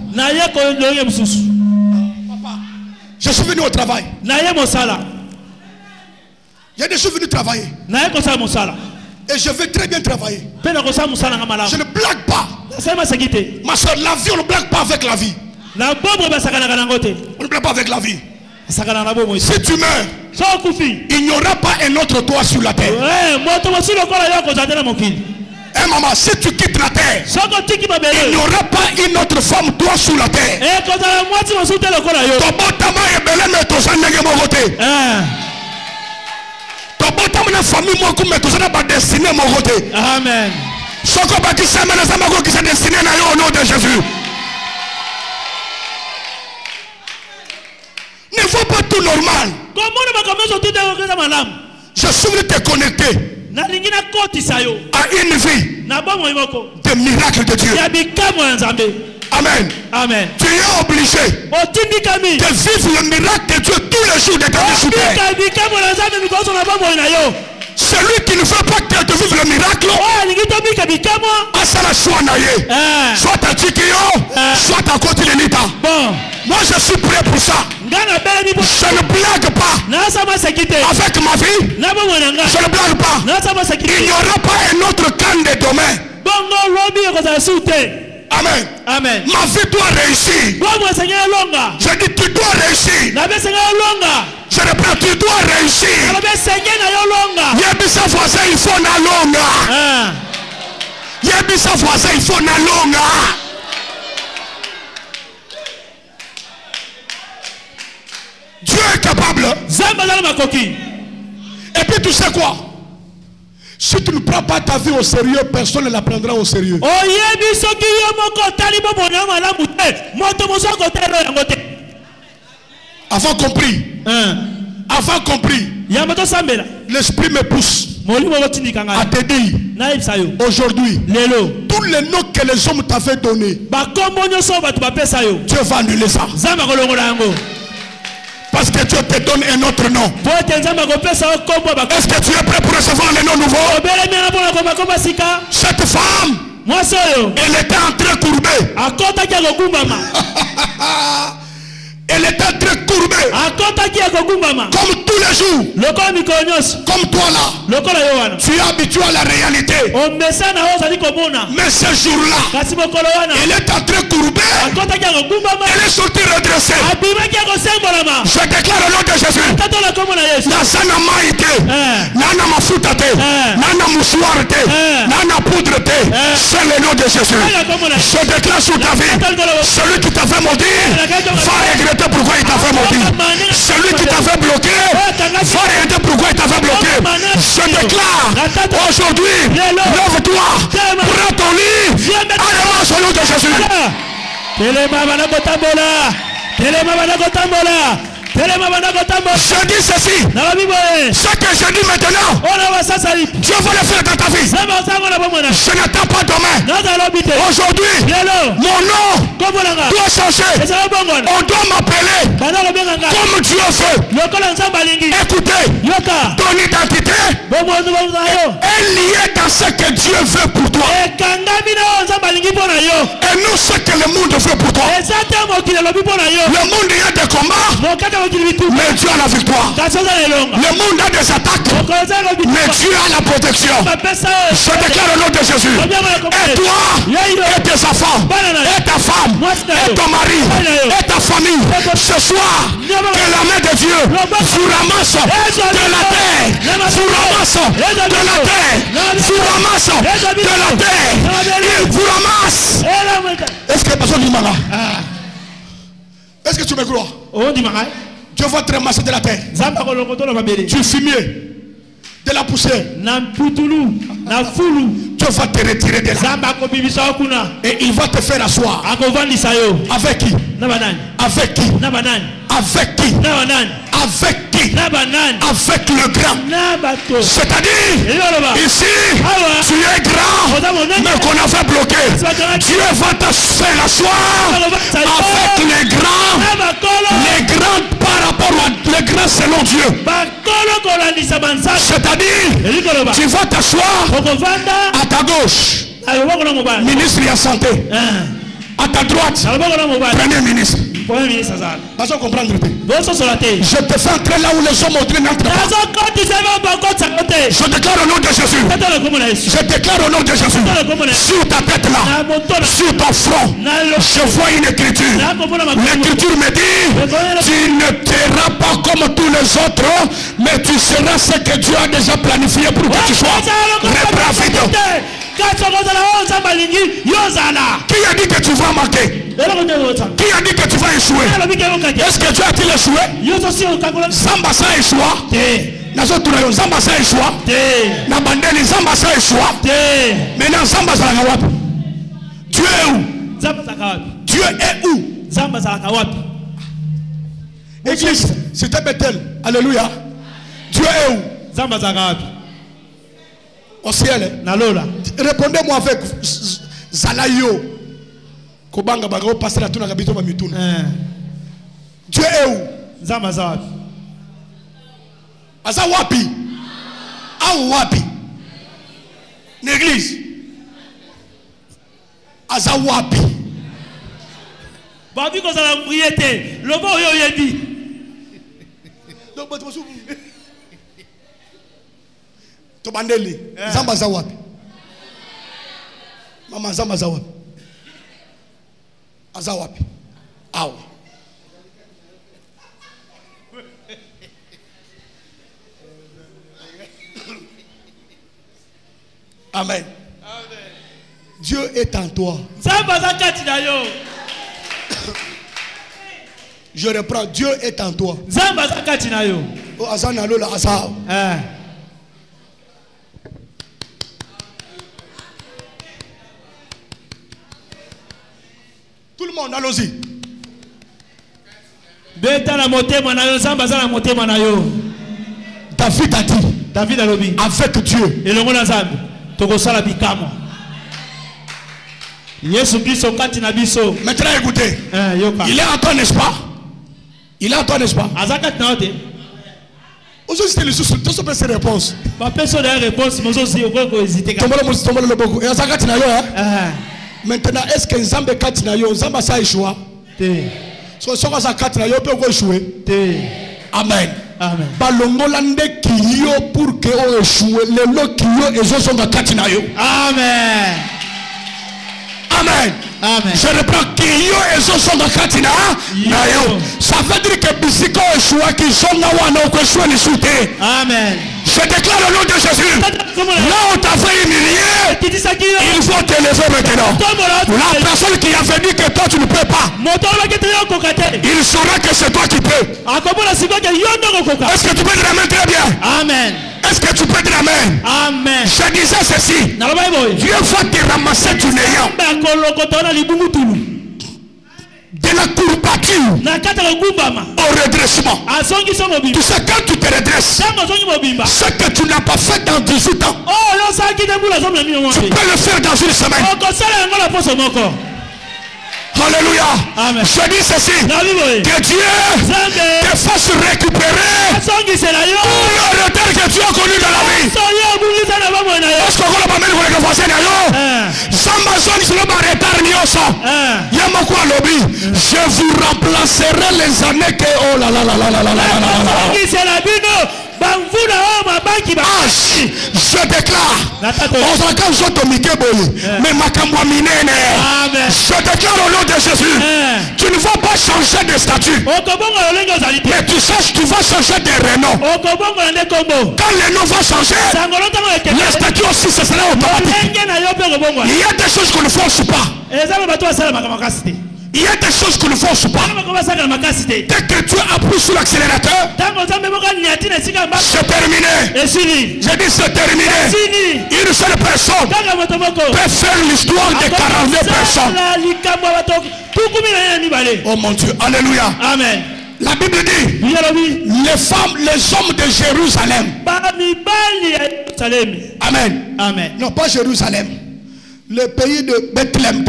Je suis venu au travail. Je suis venu travailler. Et je vais très bien travailler. Je ne blague pas. Ma soeur, la vie, on ne blague pas avec la vie. On ne blague pas avec la vie. Si tu meurs, il n'y aura pas un autre toit sur la terre. Maman, si tu quittes la terre, il n'y aura pas une autre femme toi sur la terre. Amen. Au nom de Jésus. Ne faut pas tout normal. Je suis venu te connecter à une vie de miracle de Dieu. Amen. Amen. Tu es obligé de vivre le miracle de Dieu tous les jours de ta vie sur terre. Celui qui ne veut pas te vivre le miracle, soit à Tikio, soit à côté de l'État. Moi je suis prêt pour ça. Je ne blague pas avec ma vie. Je ne blague pas. Il n'y aura pas un autre camp de demain. Amen. Amen. Ma vie doit réussir. Je dis tu dois réussir. Je reprends, tu dois réussir. Yebisa voisin, il faut na longa. Yebisa voisin, il faut na longa. Dieu est capable. Et puis tu sais quoi? Si tu ne prends pas ta vie au sérieux, personne ne la prendra au sérieux. Avant compris. Avant compris, l'esprit me pousse à te dire aujourd'hui, tous les noms que les hommes t'avaient donnés, Dieu va annuler ça. Parce que Dieu te donne un autre nom. Est-ce que tu es prêt pour recevoir les noms nouveaux? Cette femme, elle était en train courbée. Elle était très courbée. Comme tous les jours. Comme toi là. Tu es habitué à la réalité. Mais ce jour-là, elle est en train courbée. Elle est sortie redressée. Je déclare au nom de Jésus. Nasana maïté. Nana mafutate. Nana moussouarte. Nana poudrete. C'est le nom de Jésus. Je déclare sur ta vie. Celui qui t'a fait maudire va regretter pourquoi il t'a fait maudire. Celui qui t'a fait bloquer va regretter pourquoi il t'a fait bloquer. Je déclare aujourd'hui, lève-toi, prends ton lit, allez au nom de Jésus. Je dis ceci. Ce que je dis maintenant, Dieu va le faire dans ta vie. Je n'attends pas demain. Aujourd'hui, mon nom doit changer. On doit m'appeler comme Dieu veut. Écoutez, ton identité est liée dans ce que Dieu veut pour toi. Et non ce que le monde veut pour toi. Le monde y a des combats, mais Dieu a la victoire. Le monde a des attaques, mais Dieu a la protection. Je déclare au nom de Jésus. Et toi, et tes enfants, et ta femme, et ton mari, et ta famille, ce soir, que la main de Dieu vous ramasse de la terre. Vous ramasse de la terre. Vous ramasse de la terre. Il vous ramasse. Est-ce que personne dit Mara? Est-ce que tu me crois? Dieu va te ramasser de la terre. Du fumier, de la poussière. Dieu va te retirer de là. Et il va te faire asseoir. Avec qui? Avec qui? Avec qui? Avec qui? Avec le grand. C'est-à-dire, ici, tu es grand, mais qu'on a fait bloquer. Dieu va te faire asseoir avec les grands. Les grands par rapport à les grands selon Dieu. C'est-à-dire, tu vas t'asseoir à ta gauche, ministre de la santé. À ta droite, premier ministre. Pas comprendre. Je te fais entrer là où les hommes n'entrent pas. Je déclare au nom de Jésus. Je déclare au nom de Jésus. Sur ta tête là, sur ton front, je vois une écriture. L'écriture me dit, tu ne seras pas comme tous les autres, mais tu seras ce que Dieu a déjà planifié pour que tu sois. Répravide. Qui a dit que tu vas manquer? Qui a dit que tu vas échouer? Est-ce que Dieu a-t-il échoué? Zamba sa échoua. Zamba sa échoua. Nabandeli Zamba sa échoua. Maintenant Zamba sa wapi? Dieu est où? Dieu est où? Église, c'était Bethel. Alléluia. Dieu est où? Zamba sa wapi? Au ciel. Répondez-moi avec Zalayo. Kobanga bago passer la tuna kabito ba mituna. Dieu est où? Zamba zawapi. Asa wapi? Au wapi? L'église. Asa wapi? Babi ko za priete. Lobo yo yebi. Donc bato basu. To bandeli. Zamba zawapi. Mama Zamba zawapi. Azawapi. Aw. Amen. Dieu est en toi. Je reprends. Dieu est en toi. Oh, Azana Lola Asa. Tout le monde, allons-y. David a dit, avec Dieu, maintenant écoutez, il est en toi, n'est-ce pas? Il est en toi, n'est-ce pas? Aujourd'hui, c'était le souci. Tout ça, c'est réponse. Maintenant, est-ce que Nzambe Katinayo, Nzamba sa échoua? So, ça Katinayo peut échouer. Amen. Amen. Balongolande kiyo pour que on échoue. Le lot kiyo et zo songa Katinayo. Amen. Amen. Amen. Je reprends kiyo et zo songa Katina. Ça veut dire que bisiko échoua qui songa wana ou échoua ni souté. Amen. Je déclare le nom de Jésus. Là où tu as fait humilier, il faut te lever maintenant. La personne qui a dit que toi tu ne peux pas, il saura que c'est toi qui peux. Est-ce que tu peux dire amen très bien? Amen. Est-ce que tu peux dire amen? Amen. Je disais ceci. Dieu va te ramasser du néant, de la courbature au redressement. Tu sais, quand tu te redresses, ce que tu n'as pas fait dans 18 ans, tu peux le faire dans une semaine. Alléluia. Amen. Je dis ceci, que Dieu te fasse récupérer tout le retard que tu as connu dans la vie. Parce que quand on va mettre le voisin, je vous remplacerai les années que oh là là là là là là là là. Je déclare, je déclare au nom de Jésus, tu ne vas pas changer de statut, mais tu saches, tu vas changer de renom. Quand le nom va changer, le statut aussi ce sera automatique. Il y a des choses qu'on ne force pas. Il y a des choses que ne force pas. Dès que tu appuies sur l'accélérateur, c'est terminé. Je dis c'est terminé. Une seule personne peut faire l'histoire de 42 personnes. Oh mon Dieu, alléluia. Amen. La Bible dit, les femmes, les hommes de Jérusalem. Amen. Amen. Non, pas Jérusalem. Le pays de Bethléem.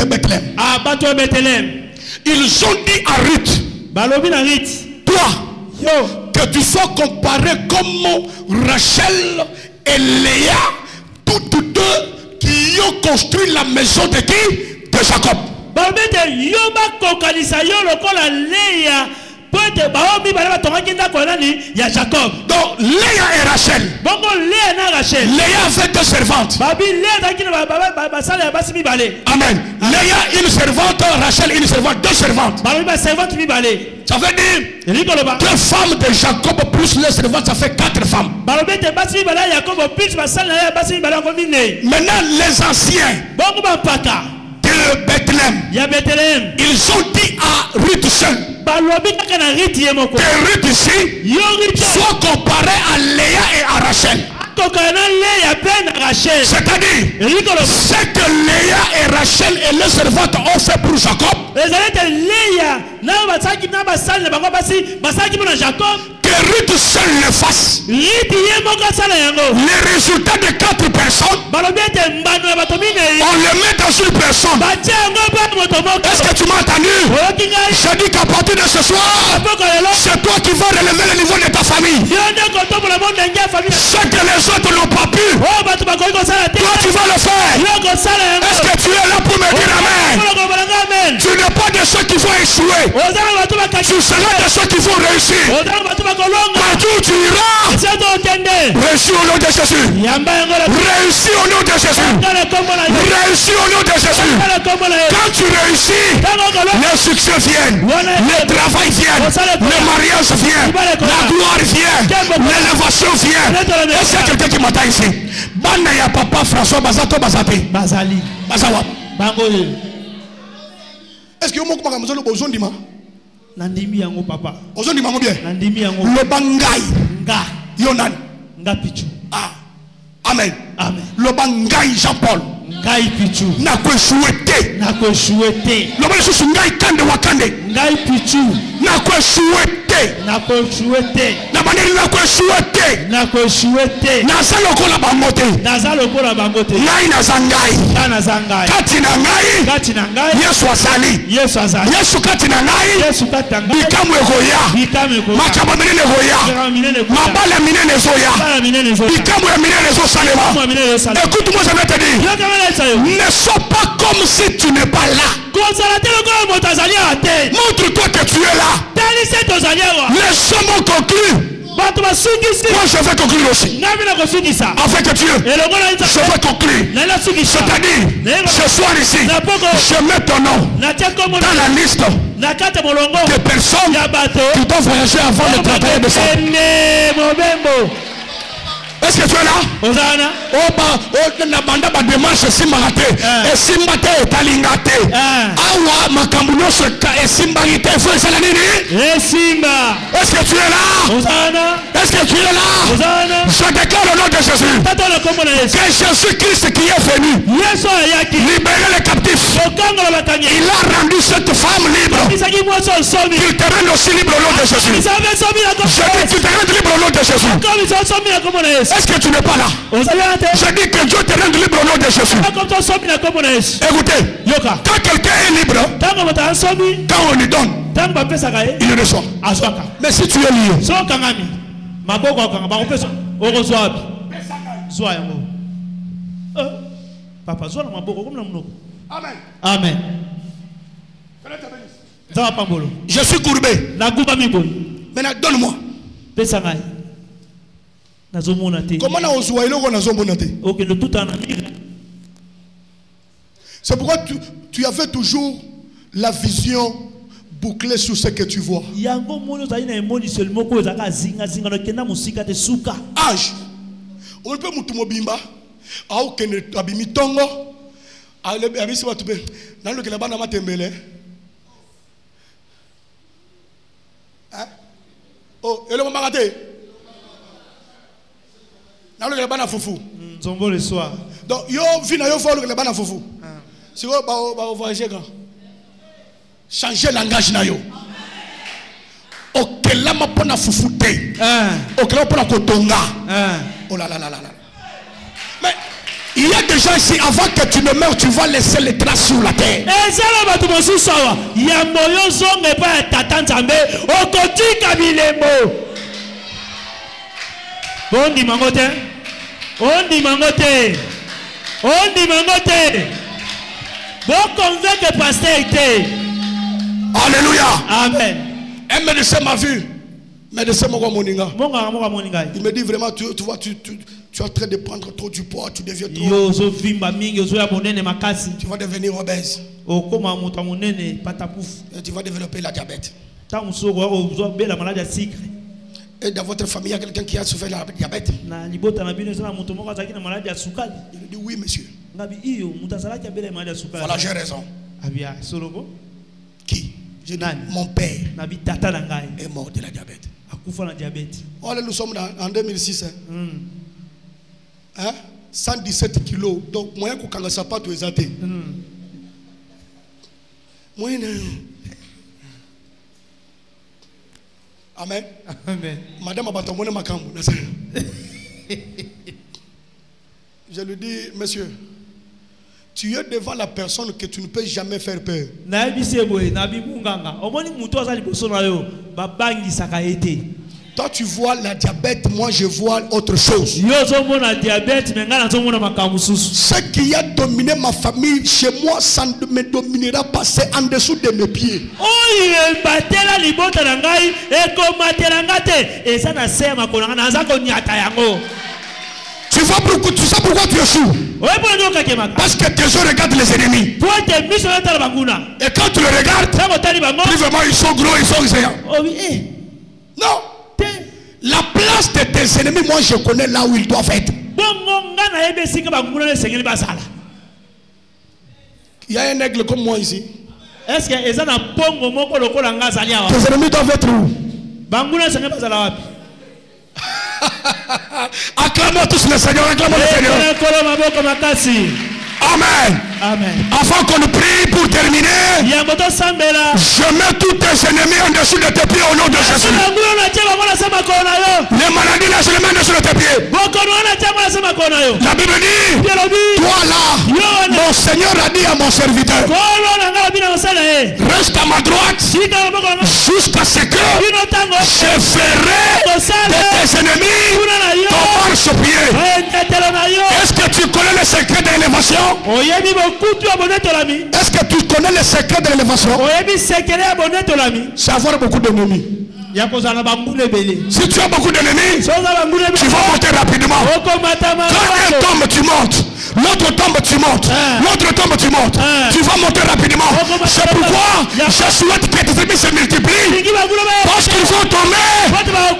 Ils ont dit à Ruth, toi, que tu sois comparé comme Rachel et Léa, toutes deux qui ont construit la maison de qui? De Jacob. Donc Léa et Rachel. Léa avait deux servantes. Amen. Léa une servante, Rachel une servante, deux servantes. Ça veut dire deux femmes de Jacob plus les servantes, ça fait 4 femmes. Maintenant les anciens de Bethléem, ils ont dit à Ruth seule, que Ruth ici soit comparé à Léa et à Rachel. C'est-à-dire, ce que Léa et Rachel et les servantes ont fait pour Jacob, que Ruth seul le fasse. Les résultats de 4 personnes, on le met dans une personne. Est-ce que tu m'as entendu? Je dis qu'à partir de ce soir, c'est toi qui vas relever le niveau de ta famille. Ce que les autres n'ont pas pu, toi tu vas le faire. Est-ce que tu es là pour me dire amen? Tu n'es pas de ceux qui vont échouer, tu seras de ceux qui vont réussir. Partout tu iras, réussis au nom de Jésus. Réussis au nom de Jésus. Réussis au nom de Jésus. Quand tu réussis, le succès vient, le travail vient, le mariage vient, la gloire vient, l'élévation vient. Est-ce qu'il y a quelqu'un qui m'attend ici? Bana ya papa François Bazato Bazate Bazali Bazawa Bangoye. Est-ce que vous m'avez dit que vous Nandimi yango papa. Ozondima ngo bien. Nandimi yango. Le bangai. Nga. Yonan. Nga pichu. Ah. Amen. Amen. Le bangai Jean-Paul. ngai pichu na ko souhaiter le bon sous ngai kande wakande ngai pichu na ko souhaiter na bandeli na ko souhaiter na salo ko la bangote ngai na zangai kati na ngai Yesu asali Yesu kati na ngai bikamu ekoya makaba minene ekoya mabala minene zoya bikamu ya minene zo salema. Écoute-moi, je vais te dire, ne sois pas comme si tu n'es pas là. Montre-toi que tu es là. Les hommes ont conclu. Moi je vais conclure aussi. Avec Dieu, je vais conclure. C'est-à-dire, ce soir ici, je mets ton nom dans la liste des personnes qui doivent voyager avant le 31 décembre. Est-ce que tu es là? Na banda ba démarche simbate et simbate etalingate awa makambuno seka et simbangite faut ça la nini simba. Est-ce que tu es là? Est-ce que tu es là? Je déclare le nom de Jésus que Jésus-Christ qui est venu libérer les captifs, il a rendu cette femme libre, qu'il te rende aussi libre au nom de Jésus. Je dis qu'il te rende libre au nom de Jésus. Est-ce que tu n'es pas là? Je dis que Dieu te rende libre au nom de Jésus. Écoutez, quand quelqu'un est libre, quand on lui donne, il le reçoit. Mais si tu es lié, Amen. Je suis courbé. Maintenant, donne-moi. C'est pourquoi tu avais toujours la vision bouclée sur ce que tu vois. Âge. On peut moutumobimba. Au kene abimi tongo. Abisi watube. Dans le kelabana matembele. Hein? Oh, et le moment raté. Dans le kelabana foufou. Zombo le soir. Donc yo vina yo faut le kelabana foufou. Si vous voyagez quand changer langage na yo. Okelama pona fufute. Okelama pona kotonga. Oh là là là là. Mais il y a des gens ici, avant que tu ne meurs, tu vas laisser les traces sur la terre. Et ça là, tu me suis sawa. Yamboyo zong n'est pas tatan zambe. Okoti kabilemo. Bon dimangote. On dimangote. On dimangote. Bon convainc que pasteur était. Alléluia. Amen. Un médecin m'a vu. Médecin Moninga. Il me dit vraiment, tu vois, tu es en train de prendre trop du poids, tu deviens trop. Tu vas devenir obèse. Et tu vas développer la diabète. Et dans votre famille, il y a quelqu'un qui a souffert de la diabète. Il dit oui, monsieur. Voilà, j'ai raison. Qui? J'ai dit, mon père est mort de la diabète. Oh, là, nous sommes en 2006. Hein? 117 kilos. Donc, moi, je ne sais pas tout exaté. Amen. Amen. Madame Abatomone Makambu. Je lui dis, monsieur, tu es devant la personne que tu ne peux jamais faire peur. Toi tu vois la diabète, moi je vois autre chose. Ce qui a dominé ma famille, chez moi, ça ne me dominera pas, c'est en dessous de mes pieds. Tu sais pourquoi tu es sourd? Parce que tes yeux regardent les ennemis. Et quand tu les regardes, plus vraiment ils sont gros, ils sont géants. Non. La place de tes ennemis, moi je connais là où ils doivent être. Il y a un aigle comme moi ici. Est-ce que tes ennemis doivent être où? Acclamons tous le Seigneur, acclamons le Seigneur. Amen. Amen. Avant qu'on prie pour terminer, je mets tous tes ennemis en dessous de tes pieds au nom de Jésus. Les maladies là, je les mets en dessous de tes pieds. La Bible dit, toi là, mon Seigneur a dit à mon serviteur, reste à ma droite jusqu'à ce que je ferai de tes ennemis ton marche-pied. Est-ce que tu connais le secret de l'élévation? Est-ce que tu connais le secret de l'élévation? C'est avoir beaucoup d'ennemis. Si tu as beaucoup d'ennemis, tu vas monter rapidement. Quand un tombe, tu montes. L'autre tombe, tu montes. L'autre tombe, tu montes. Tu vas monter rapidement. C'est pourquoi je souhaite que tes ennemis se multiplient. Parce qu'ils vont tomber.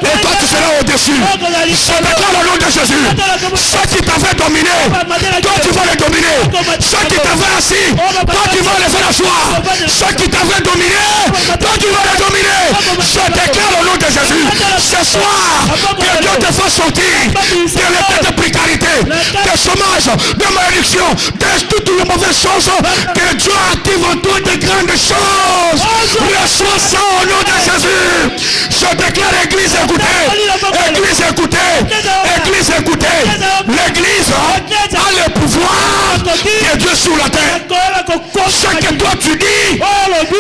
Et toi, tu seras au-dessus. Je déclare le nom de Jésus. Ceux qui t'avaient dominé, toi, tu vas les dominer. Ceux qui t'avaient assis, toi, tu vas les faire asseoir. Ceux qui t'avaient dominé, toi, tu vas les dominer. Je déclare au nom de Jésus. Ce soir, que Dieu te fasse sortir de l'état de précarité, de chômage, de malédiction, de toutes les mauvaises choses. Que Dieu active en toi de grandes choses. Reçois ça au nom de Jésus. Je déclare l'église écoutez. Église écoutez. Église écoutez. L'église a le pouvoir de Dieu sur la terre. Ce que toi tu dis,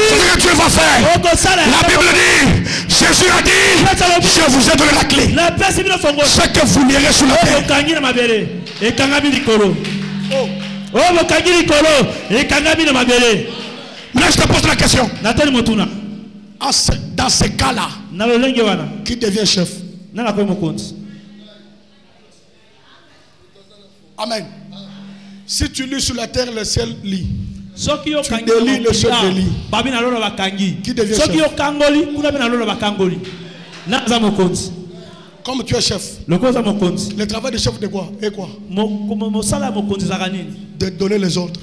c'est ce que Dieu va faire. La Bible dit, Jésus a dit, je vous ai donné la clé. Ce que vous lirez sur la terre. Là je te pose la question. Dans ce cas-là, qui devient chef? Amen. Si tu lis sur la terre, le ciel lit. Tu délis le chef de lit. Qui devient chef? Comme tu es chef, le travail du chef de quoi? Et quoi? De donner les ordres.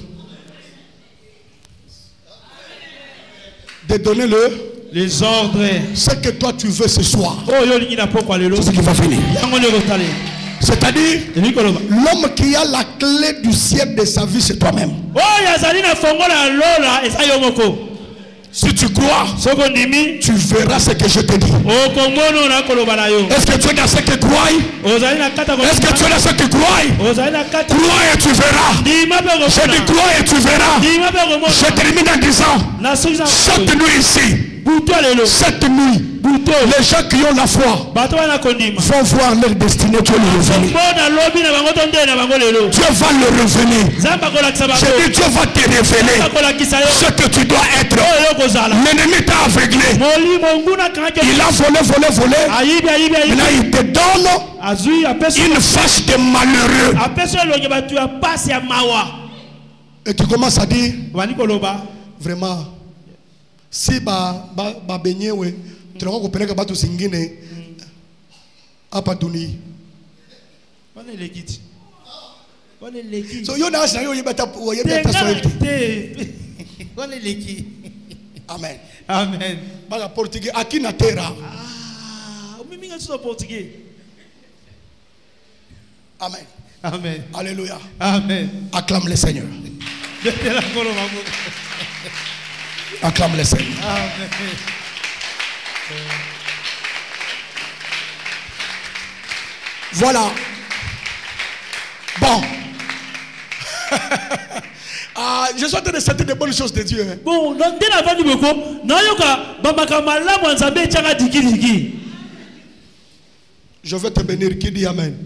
De donner les ordres. Ce que toi tu veux ce soir, c'est ce qui va finir. C'est-à-dire, l'homme qui a la clé du ciel de sa vie, c'est toi-même. Si tu crois, tu verras ce que je te dis. Est-ce que tu es dans ce que tu crois? Est-ce que tu es dans ce que tu crois? Crois et tu verras. Je dis crois et tu verras. Je termine en disant, cette nuit ici, cette nuit, les gens qui ont la foi vont voir leur destinée. Dieu le revenir. Dieu va le revenir. Je dis Dieu va te révéler ce que tu dois être. L'ennemi t'a aveuglé. Il a volé. Maintenant il te donne une face de malheureux. Et tu commences à dire, vraiment, si baigné, tu vas comprendre que batu singine hapa dunia. So yo na yo yebata Swahili. Amen. Amen. Baga portugais aqui na terra. Mimi ngasi portugais. Amen. Amen. Alléluia. Amen. Acclame le Seigneur. Acclame le Seigneur. Amen. Voilà. Bon. Je suis en train de sentir des bonnes choses de Dieu. Bon, donc dès la fin du boko, je vais te bénir. Qui dit Amen?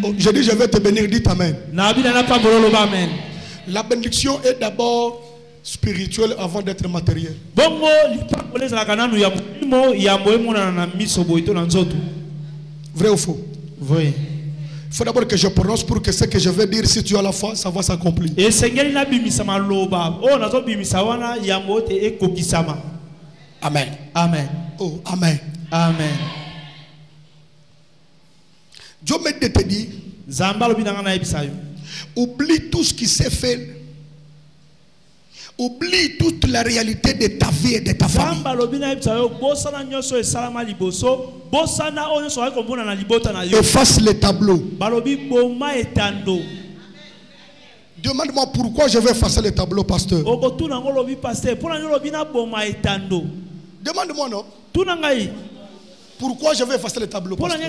Oh, je dis je vais te bénir. Dites Amen. La bénédiction est d'abord spirituelle avant d'être matérielle. Vrai ou faux? Oui. Il faut d'abord que je prononce pour que ce que je vais dire, si tu as la foi, ça va s'accomplir. Amen. Amen. Oh, Amen. Amen. Dieu m'a dit de te dire, oublie tout ce qui s'est fait. Oublie toute la réalité de ta vie et de ta famille. Efface les tableaux. Demande-moi pourquoi je vais effacer les tableaux, pasteur. Demande-moi, non? Pourquoi je vais effacer les tableaux, pasteur?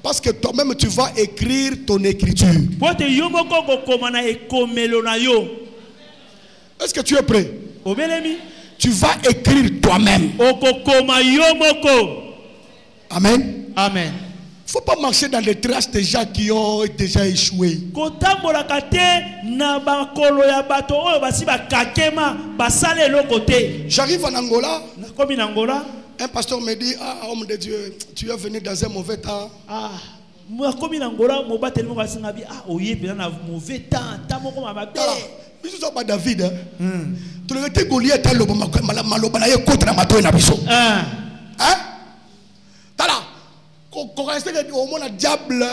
Parce que toi-même tu vas écrire ton écriture. Est-ce que tu es prêt? Tu vas écrire toi-même. Amen. Amen. Il ne faut pas marcher dans les traces des gens qui ont déjà échoué. J'arrive en Angola. Un pasteur me dit, ah, homme de Dieu, tu es venu dans un mauvais temps. David, tu le sais Goliath a au moins le diable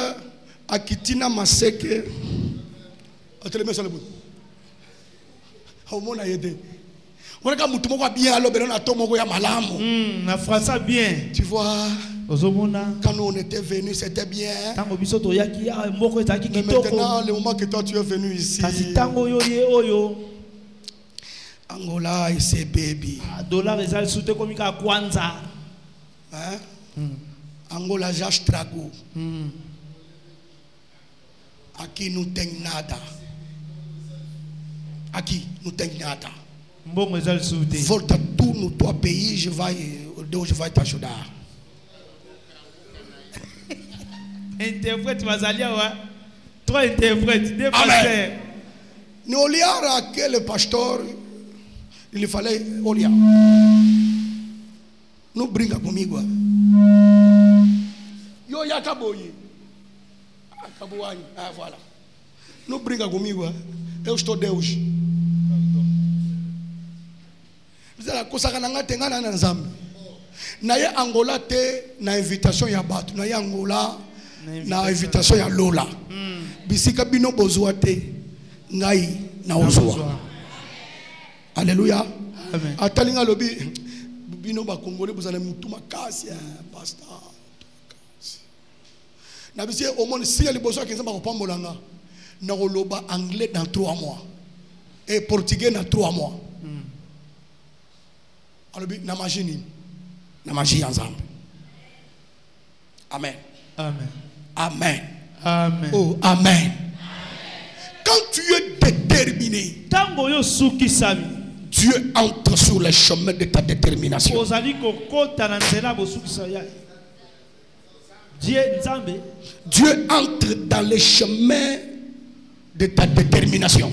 a Kitina Maseke. Au moins a aidé. On a bien alors bien. Tu vois, quand on était venu, c'était bien. Mais maintenant, le moment que toi tu es venu ici, Angola et ses baby. Angola Jash Trago. Aquí nous tenons nada. Aquí nous tenons nada. Volta tout nous trois pays, je vais t'ajouter. Interprète Mazalia, toi interprète, deux pasteurs. Nous oliara que le pasteur, il fallait olia. Nous bringa comigo. Yo yakaboyi. Akabuani, ah voilà. Nous bringa comigo. Eu estou Deus. Na ye Angola te na invitation ya batu na ye Angola na invitation ya Lola bisika bino bozwa te ngai na ozwa. Alléluia. Amen. Atalinga lobi bino ba Congolais bozana mutu makasi pasteur na bisi au monde si ali bozwa kenza ba kopambolanga na koloba anglais dans 3 mois et portugais dans 3 mois. Na magie ensemble. Amen. Amen. Amen. Amen. Oh, amen. Quand tu es déterminé, Dieu entre sur le chemin de ta détermination. Dieu entre dans le chemin de ta détermination.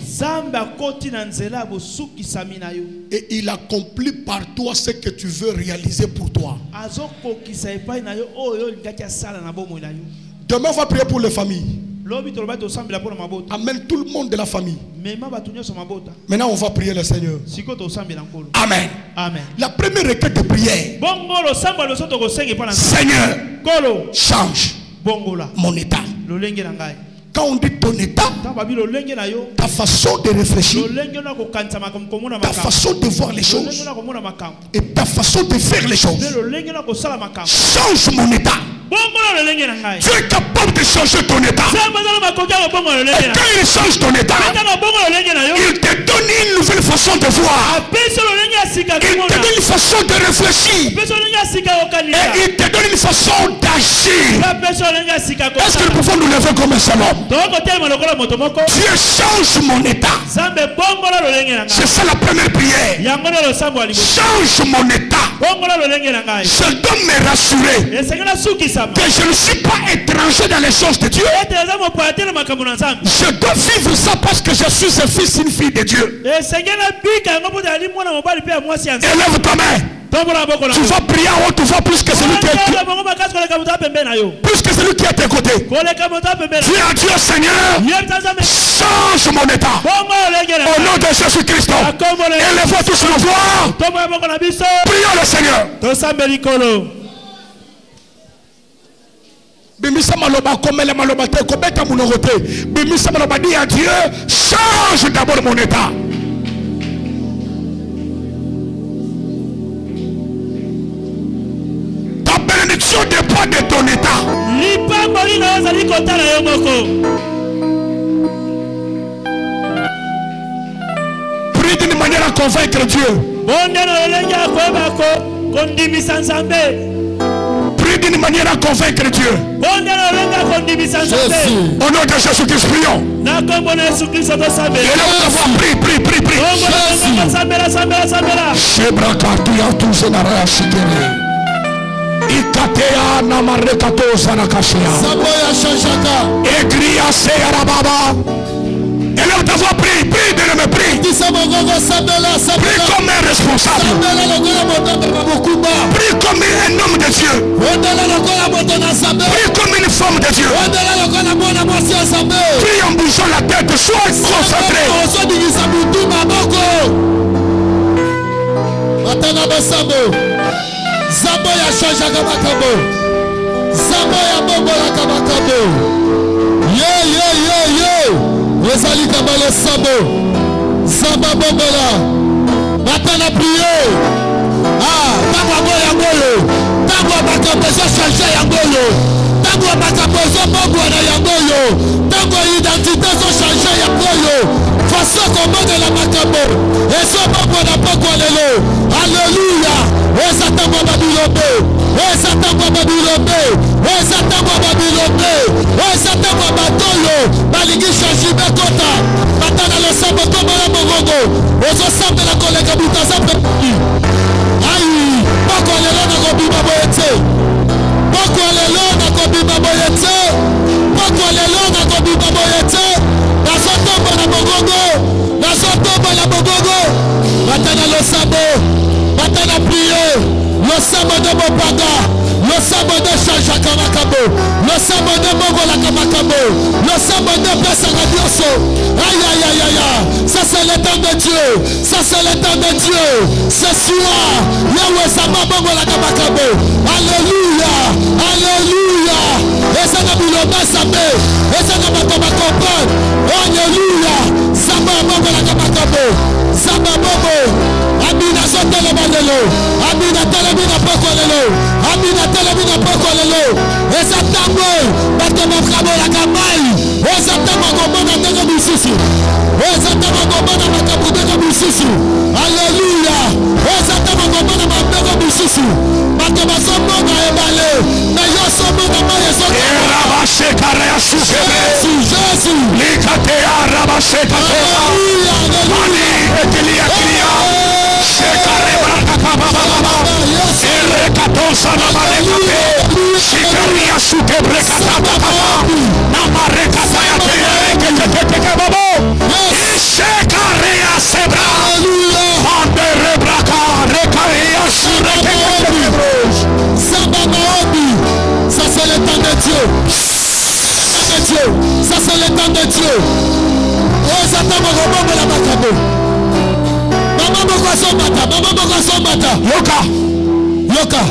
Et il accomplit par toi ce que tu veux réaliser pour toi. Demain on va prier pour les familles. Amène tout le monde de la famille. Maintenant on va prier le Seigneur. Amen. Amen. La première requête de prière. Seigneur, change mon état. Quand on dit ton état, ta façon de réfléchir, ta façon de voir les choses et ta façon de faire les choses, change mon état. Tu es capable de changer ton état. Et quand il change ton état, il te donne une nouvelle façon de voir. Il te donne une façon de réfléchir. Et il te donne une façon d'agir. Est-ce que nous pouvons nous lever comme un seul homme? Dieu change mon état. C'est ça la première prière. Change mon état. Je dois me rassurer que je ne suis pas étranger dans les choses de Dieu. Je dois vivre ça parce que je suis un fils, une fille de Dieu. Élève ta main. Tu vas prier en haut, tu vois plus que celui qui est plus que celui qui est à tes côtés. Dis à Dieu, Seigneur, change mon état. Au nom de Jésus-Christ. Élève tous nos voix. Prions le Seigneur. Bimisa maloba komele maloba te kobeta munorote. Bimisa maloba dit à Dieu, change d'abord mon état. situation dépend de ton état. Prie d'une manière à convaincre Dieu. Prie d'une manière à convaincre Dieu. Au nom de Jésus-Christ, prions. Et là, on va voir, prie. Ikatea na marekato sanakashia. Egria searababa. Et là, on va voir, prie, bien-aimé, prie. Prie comme un responsable. Prie comme un homme de Dieu. Prie comme une femme de Dieu. Prie en bougeant la tête, sois concentré. Zabo ya shanja kabakabo. Zabo ya bobola kabakabo. Yo. Ezali kabalo sabo. Zaba bobola. Batana prier. Tango boya ngolo. Tango bakabo so changer ya ngolo. Tango bakabo so bobo na ya ngolo. Tango identité so changer ya ngolo. Façon comment de la makabo. Et so bobo na poko lelo. Alléluia. Et Satan va Babylone. Et Satan va Babylone. Et Satan va Babylone. Et Satan va Batolo. Balingi Shashibe Kota. Batana le sabo comme la Morongo. Et so sable la collègue Boutaza Pepi. Aïe. Poko lelo na Kobima Boyete. Poko lelo na Kobima Boyete. Poko lelo na Kobima Boyete. Na sotombo na Morongo. Na sotombo na Morongo. Batana le sabo. Batana prier, le sabbat de Mopaga, le sabbat de Chacha Kamakabo, le sabbat de Mogola Kamakabo, le sabbat de Pessagadioso. Aïe, ça c'est le temps de Dieu, ça c'est le temps de Dieu. Ce soir, Yahweh Sama Mogola Kamakabo. Alléluia, et ça n'a plus le bas sabé, et ça n'a pas comme accompagne. Alléluia, Sama Mogola Kamakabo, Sama Mogo. Amina sotele bandelo, Amina telebina pokolelo, Amina telebina pokolelo. Esa tambo, bate mafrabo la kamai. Esa tambo gomona ndenge bisusu. Esa tambo gomona makabude bisusu. Alléluia. Esa tambo gomona mabego bisusu. Bate basomo na ebale. Na yo somo na maye somo. Rabashe karea sukebe. Jésus. Likate rabashe katea. Mani ekilia kilia. Ça c'est le temps de Dieu. Ça c'est le temps de Dieu. Oh, ça t'a m'envoyé la macabo. Yoka.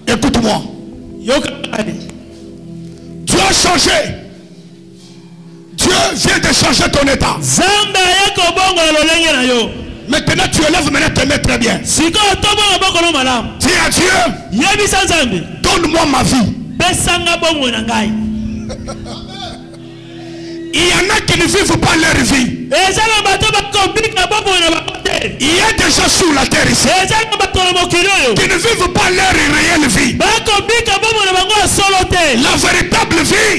Écoute-moi. Tu as changé. Dieu vient de changer ton état. Maintenant tu élèves, te mets très bien. Dis à Dieu, donne-moi ma vie. Il y en a qui ne vivent pas leur vie. Il y a des gens sur la terre ici qui ne vivent pas leur réelle vie. La véritable vie,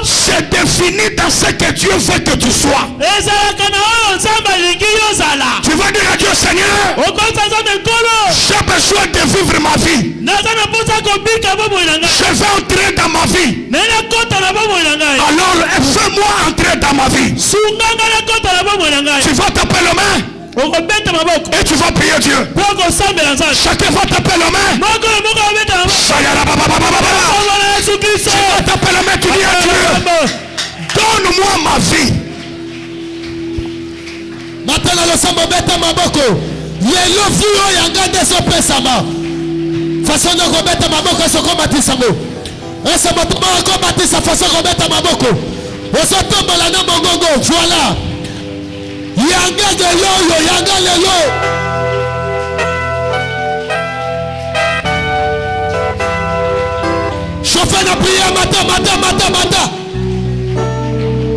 c'est défini dans ce que Dieu veut que tu sois. Tu vas dire à Dieu, Seigneur, j'ai besoin de vivre ma vie. Je vais entrer dans ma vie. Alors fais-moi entrer dans ma vie. Tu vas taper les mains et tu vas prier Dieu. Chacun va taper les mains. Tu vas taper les mains, tu dis à Dieu, donne-moi ma vie. Maintenant le sambo beta maboko. Yelo fuyo yanga deso pesama. Façon de rebeta maboko so combatisa mo. Essa batuma combatisa façon rebeta maboko. Oso tomba la na mongongo, voilà. Yanga de yo, yanga le yo. mata.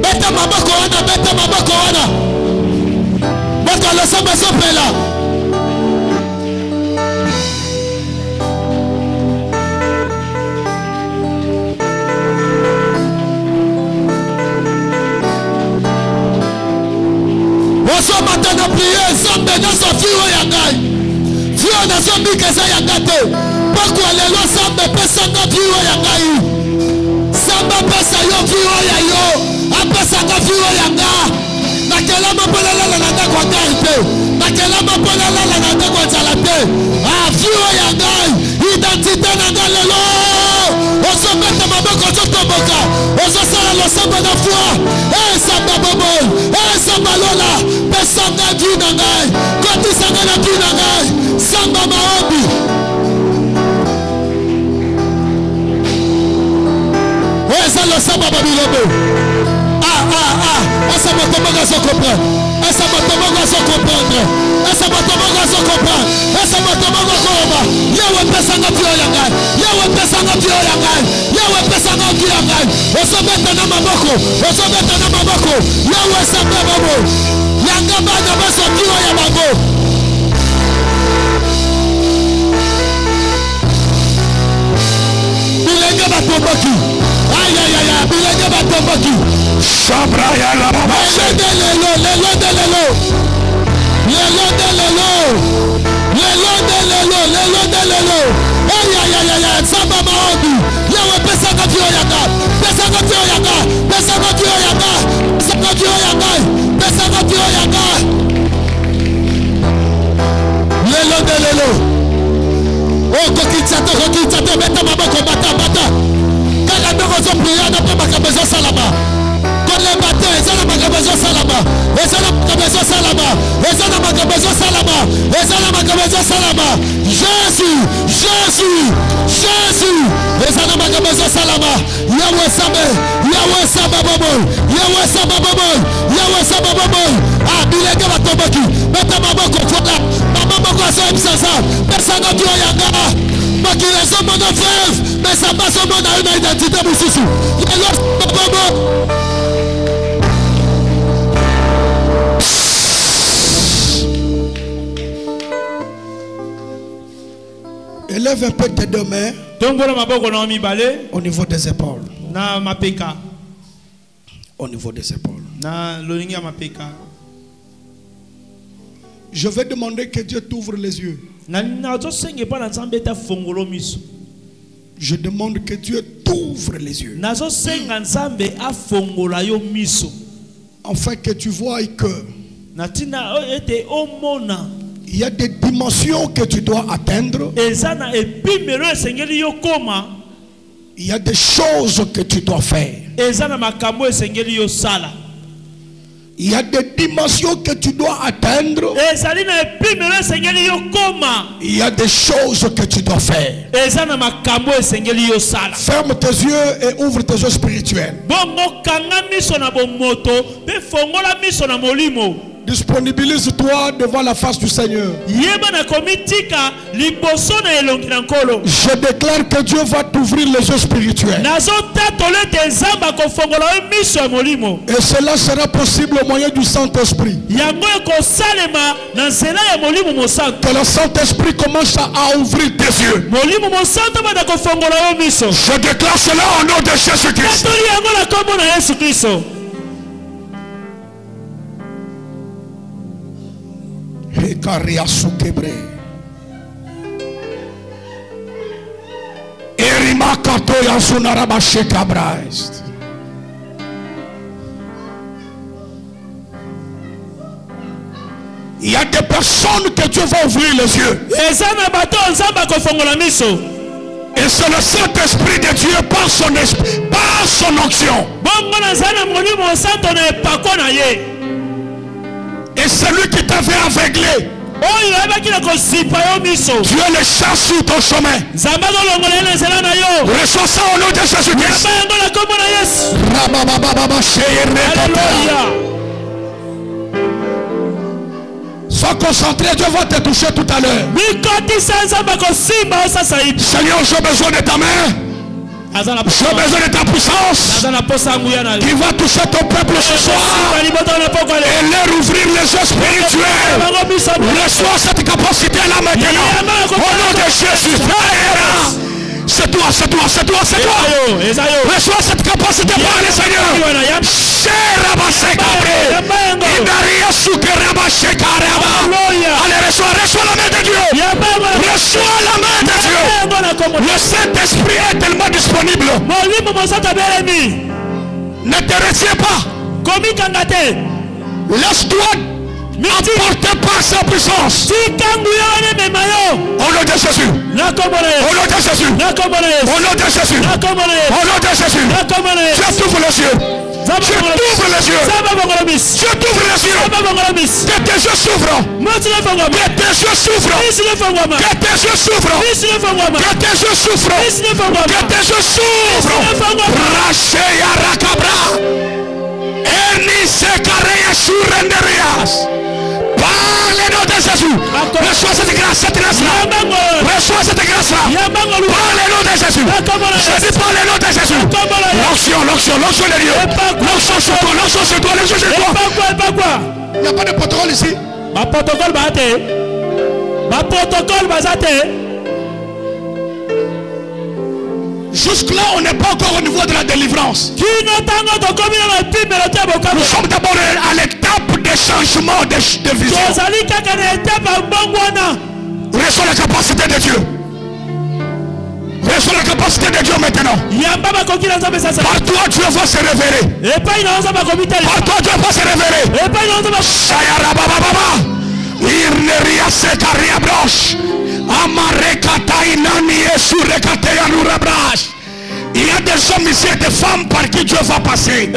Beta maboko wana. Bota le samba sopela. Oso mata na prier, Zambe na sa fiwo ya ngai. Fiwo na zombi kesa ya ngate. Poko lelo Zambe pesa nga fiwo ya ngai. Samba pesa yo fiwo ya yo. Apesa nga fiwo ya nga. Nakela mapola lala na ndako ngai te. Nakela mapola lala na ndako nzala te. Ah fiwo ya ngai. Identité na ngai lelo. Oso mata maboko zotomboka. Oso sala lo samba na foi. Samba bobo. Samba lola. Pesanga du na ngai. Koti sanga na du na ngai. Samba maombi. Esa lo samba babilobo. Essa motomoga só comprendre. Essa motomoga só comprendre. Essa motomoga só comprendre. Essa motomoga koroba. Yawe pesanga pio yangai. Yawe pesanga pio yangai. Yawe pesanga pio yangai. Osobeta na maboko. Osobeta na maboko. Yawe samba babo. Yanga bana baso pio ya babo. Bilenge batombaki. Aïe aïe aïe. Bilenge batombaki. Sabra ya la baba. Lelo. Aïe. Samba maombi. Yawe pesanga pio yanga. Pesanga pio yanga. Lelo. Oh, kokitsato. Beta maboko bata. Kaka ndoko zo priya na pamba kabezo salama. Kole bate, ezana makabezo salama. Jésus. Ezana makabezo salama. Yawe samba bobo. Ah, bilenge batombaki. Beta maboko fola. Maboko aso emsasa. Pesanga dio yanga. Makile so mono frère. Mais ça passe au monde à une identité moussousou. Élève un peu tes deux mains au niveau des épaules. Au niveau des épaules. Je vais demander que Dieu t'ouvre les yeux. Je demande que Dieu t'ouvre les yeux. Afin que tu vois que il y a des dimensions que tu dois atteindre. Il y a des choses que tu dois faire. Il y a des dimensions que tu dois atteindre. Il y a des choses que tu dois faire. Ferme tes yeux et ouvre tes yeux spirituels. Disponibilise-toi devant la face du Seigneur. Je déclare que Dieu va t'ouvrir les yeux spirituels. Et cela sera possible au moyen du Saint-Esprit. Que le Saint-Esprit commence à ouvrir tes yeux. Je déclare cela au nom de Jésus-Christ. Il y a des personnes que Dieu va ouvrir les yeux. Et c'est le Saint-Esprit de Dieu par son esprit, par son onction. Et celui qui t'avait aveuglé, Dieu le chasse sur ton chemin. Reçois ça au nom de Jésus-Christ. Sois concentré, Dieu va te toucher tout à l'heure. Seigneur, j'ai besoin de ta main. J'ai besoin de ta puissance qui va toucher ton peuple ce soir et leur ouvrir les yeux spirituels. Reçois cette capacité-là maintenant. Au nom de Jésus. C'est toi, c'est toi, c'est toi, c'est toi. Reçois cette capacité par le Seigneur. Allez, reçois la main de Dieu. Reçois la main de Dieu. Le Saint-Esprit est tellement disponible. Ne te retiens pas. Laisse-toi apporter par sa puissance. Au nom de Jésus. Au nom de Jésus. Au nom de Jésus. Au nom de Jésus. Je t'ouvre les yeux. Je t'ouvre les yeux. Je t'ouvre les yeux. Que tes yeux s'ouvrent. Que tes yeux s'ouvrent. Que tes yeux s'ouvrent. Que tes yeux s'ouvrent. Que tes yeux s'ouvrent. Raché Yarakabra. Ernise Kareya Surenderias. Par le nom de Jésus. Reçois cette grâce, cette grâce-là. Reçois cette grâce-là. Par le nom de Jésus. Je dis par le nom de Jésus. L'onction, l'onction, l'onction de Dieu. L'onction sur toi, l'onction sur toi, l'onction sur toi. Il n'y a pas de protocole ici. Ma protocole bate. Ma protocole bate. Jusque-là, on n'est pas encore au niveau de la délivrance. Nous sommes d'abord à l'étape des changements de vision. Reçois la capacité de Dieu. Reçois la capacité de Dieu maintenant. Par toi, Dieu va se révéler. Par toi, Dieu va se révéler. Irneria sekaria broche. Il y a des hommes ici et des femmes par qui Dieu va passer.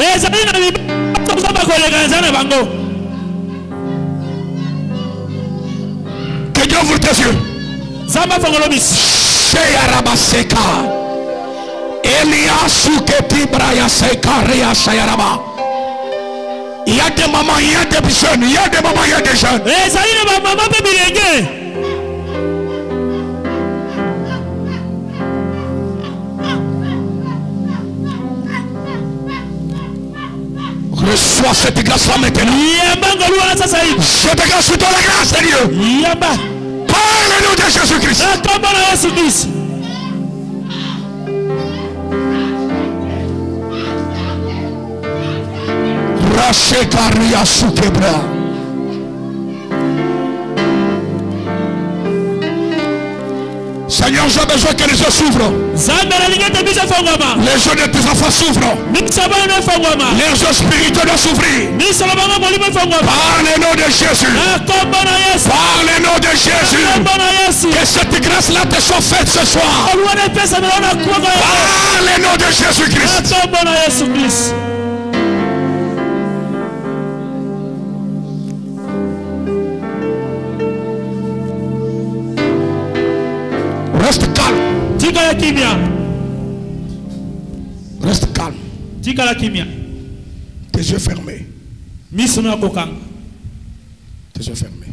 Que Dieu ouvre tes yeux. Il y a des mamans, il y a des jeunes, il y a des mamans, il y a des jeunes. Reçois cette grâce-là maintenant. Je te grâce sur toi la grâce de Dieu. Par le nom de Jésus-Christ. Rachekaria Sukebra. Seigneur, j'ai besoin que les yeux s'ouvrent. Les yeux de tes enfants s'ouvrent. Les yeux spirituels doivent s'ouvrir. Par le nom de Jésus. Par le nom de Jésus. Que cette grâce-là te soit faite ce soir. Par le nom de Jésus-Christ. Reste calme. Reste calme. Tes yeux fermés. Tes yeux fermés.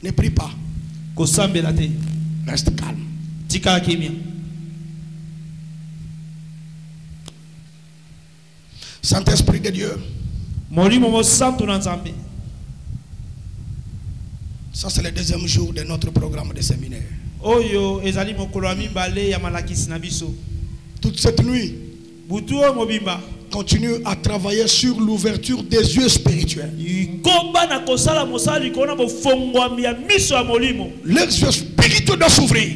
Ne prie pas. Reste calme. Saint-Esprit de Dieu. Ça c'est le deuxième jour de notre programme de séminaire. Toute cette nuit, continue à travailler sur l'ouverture des yeux spirituels. Les yeux spirituels doivent s'ouvrir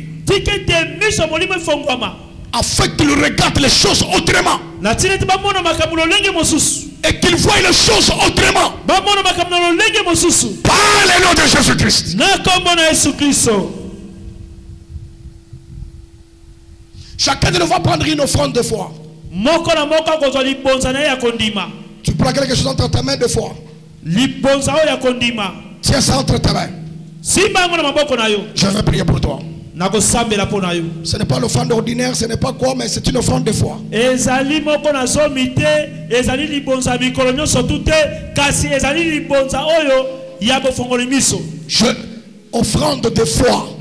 afin qu'ils regardent les choses autrement et qu'ils voient les choses autrement. Par le nom de Jésus-Christ. Chacun de nous va prendre une offrande de foi. Tu prends quelque chose entre ta main de foi. Tiens ça entre ta main. Je vais prier pour toi. Ce n'est pas l'offrande ordinaire, ce n'est pas quoi, mais c'est une offrande de foi. offrande de foi.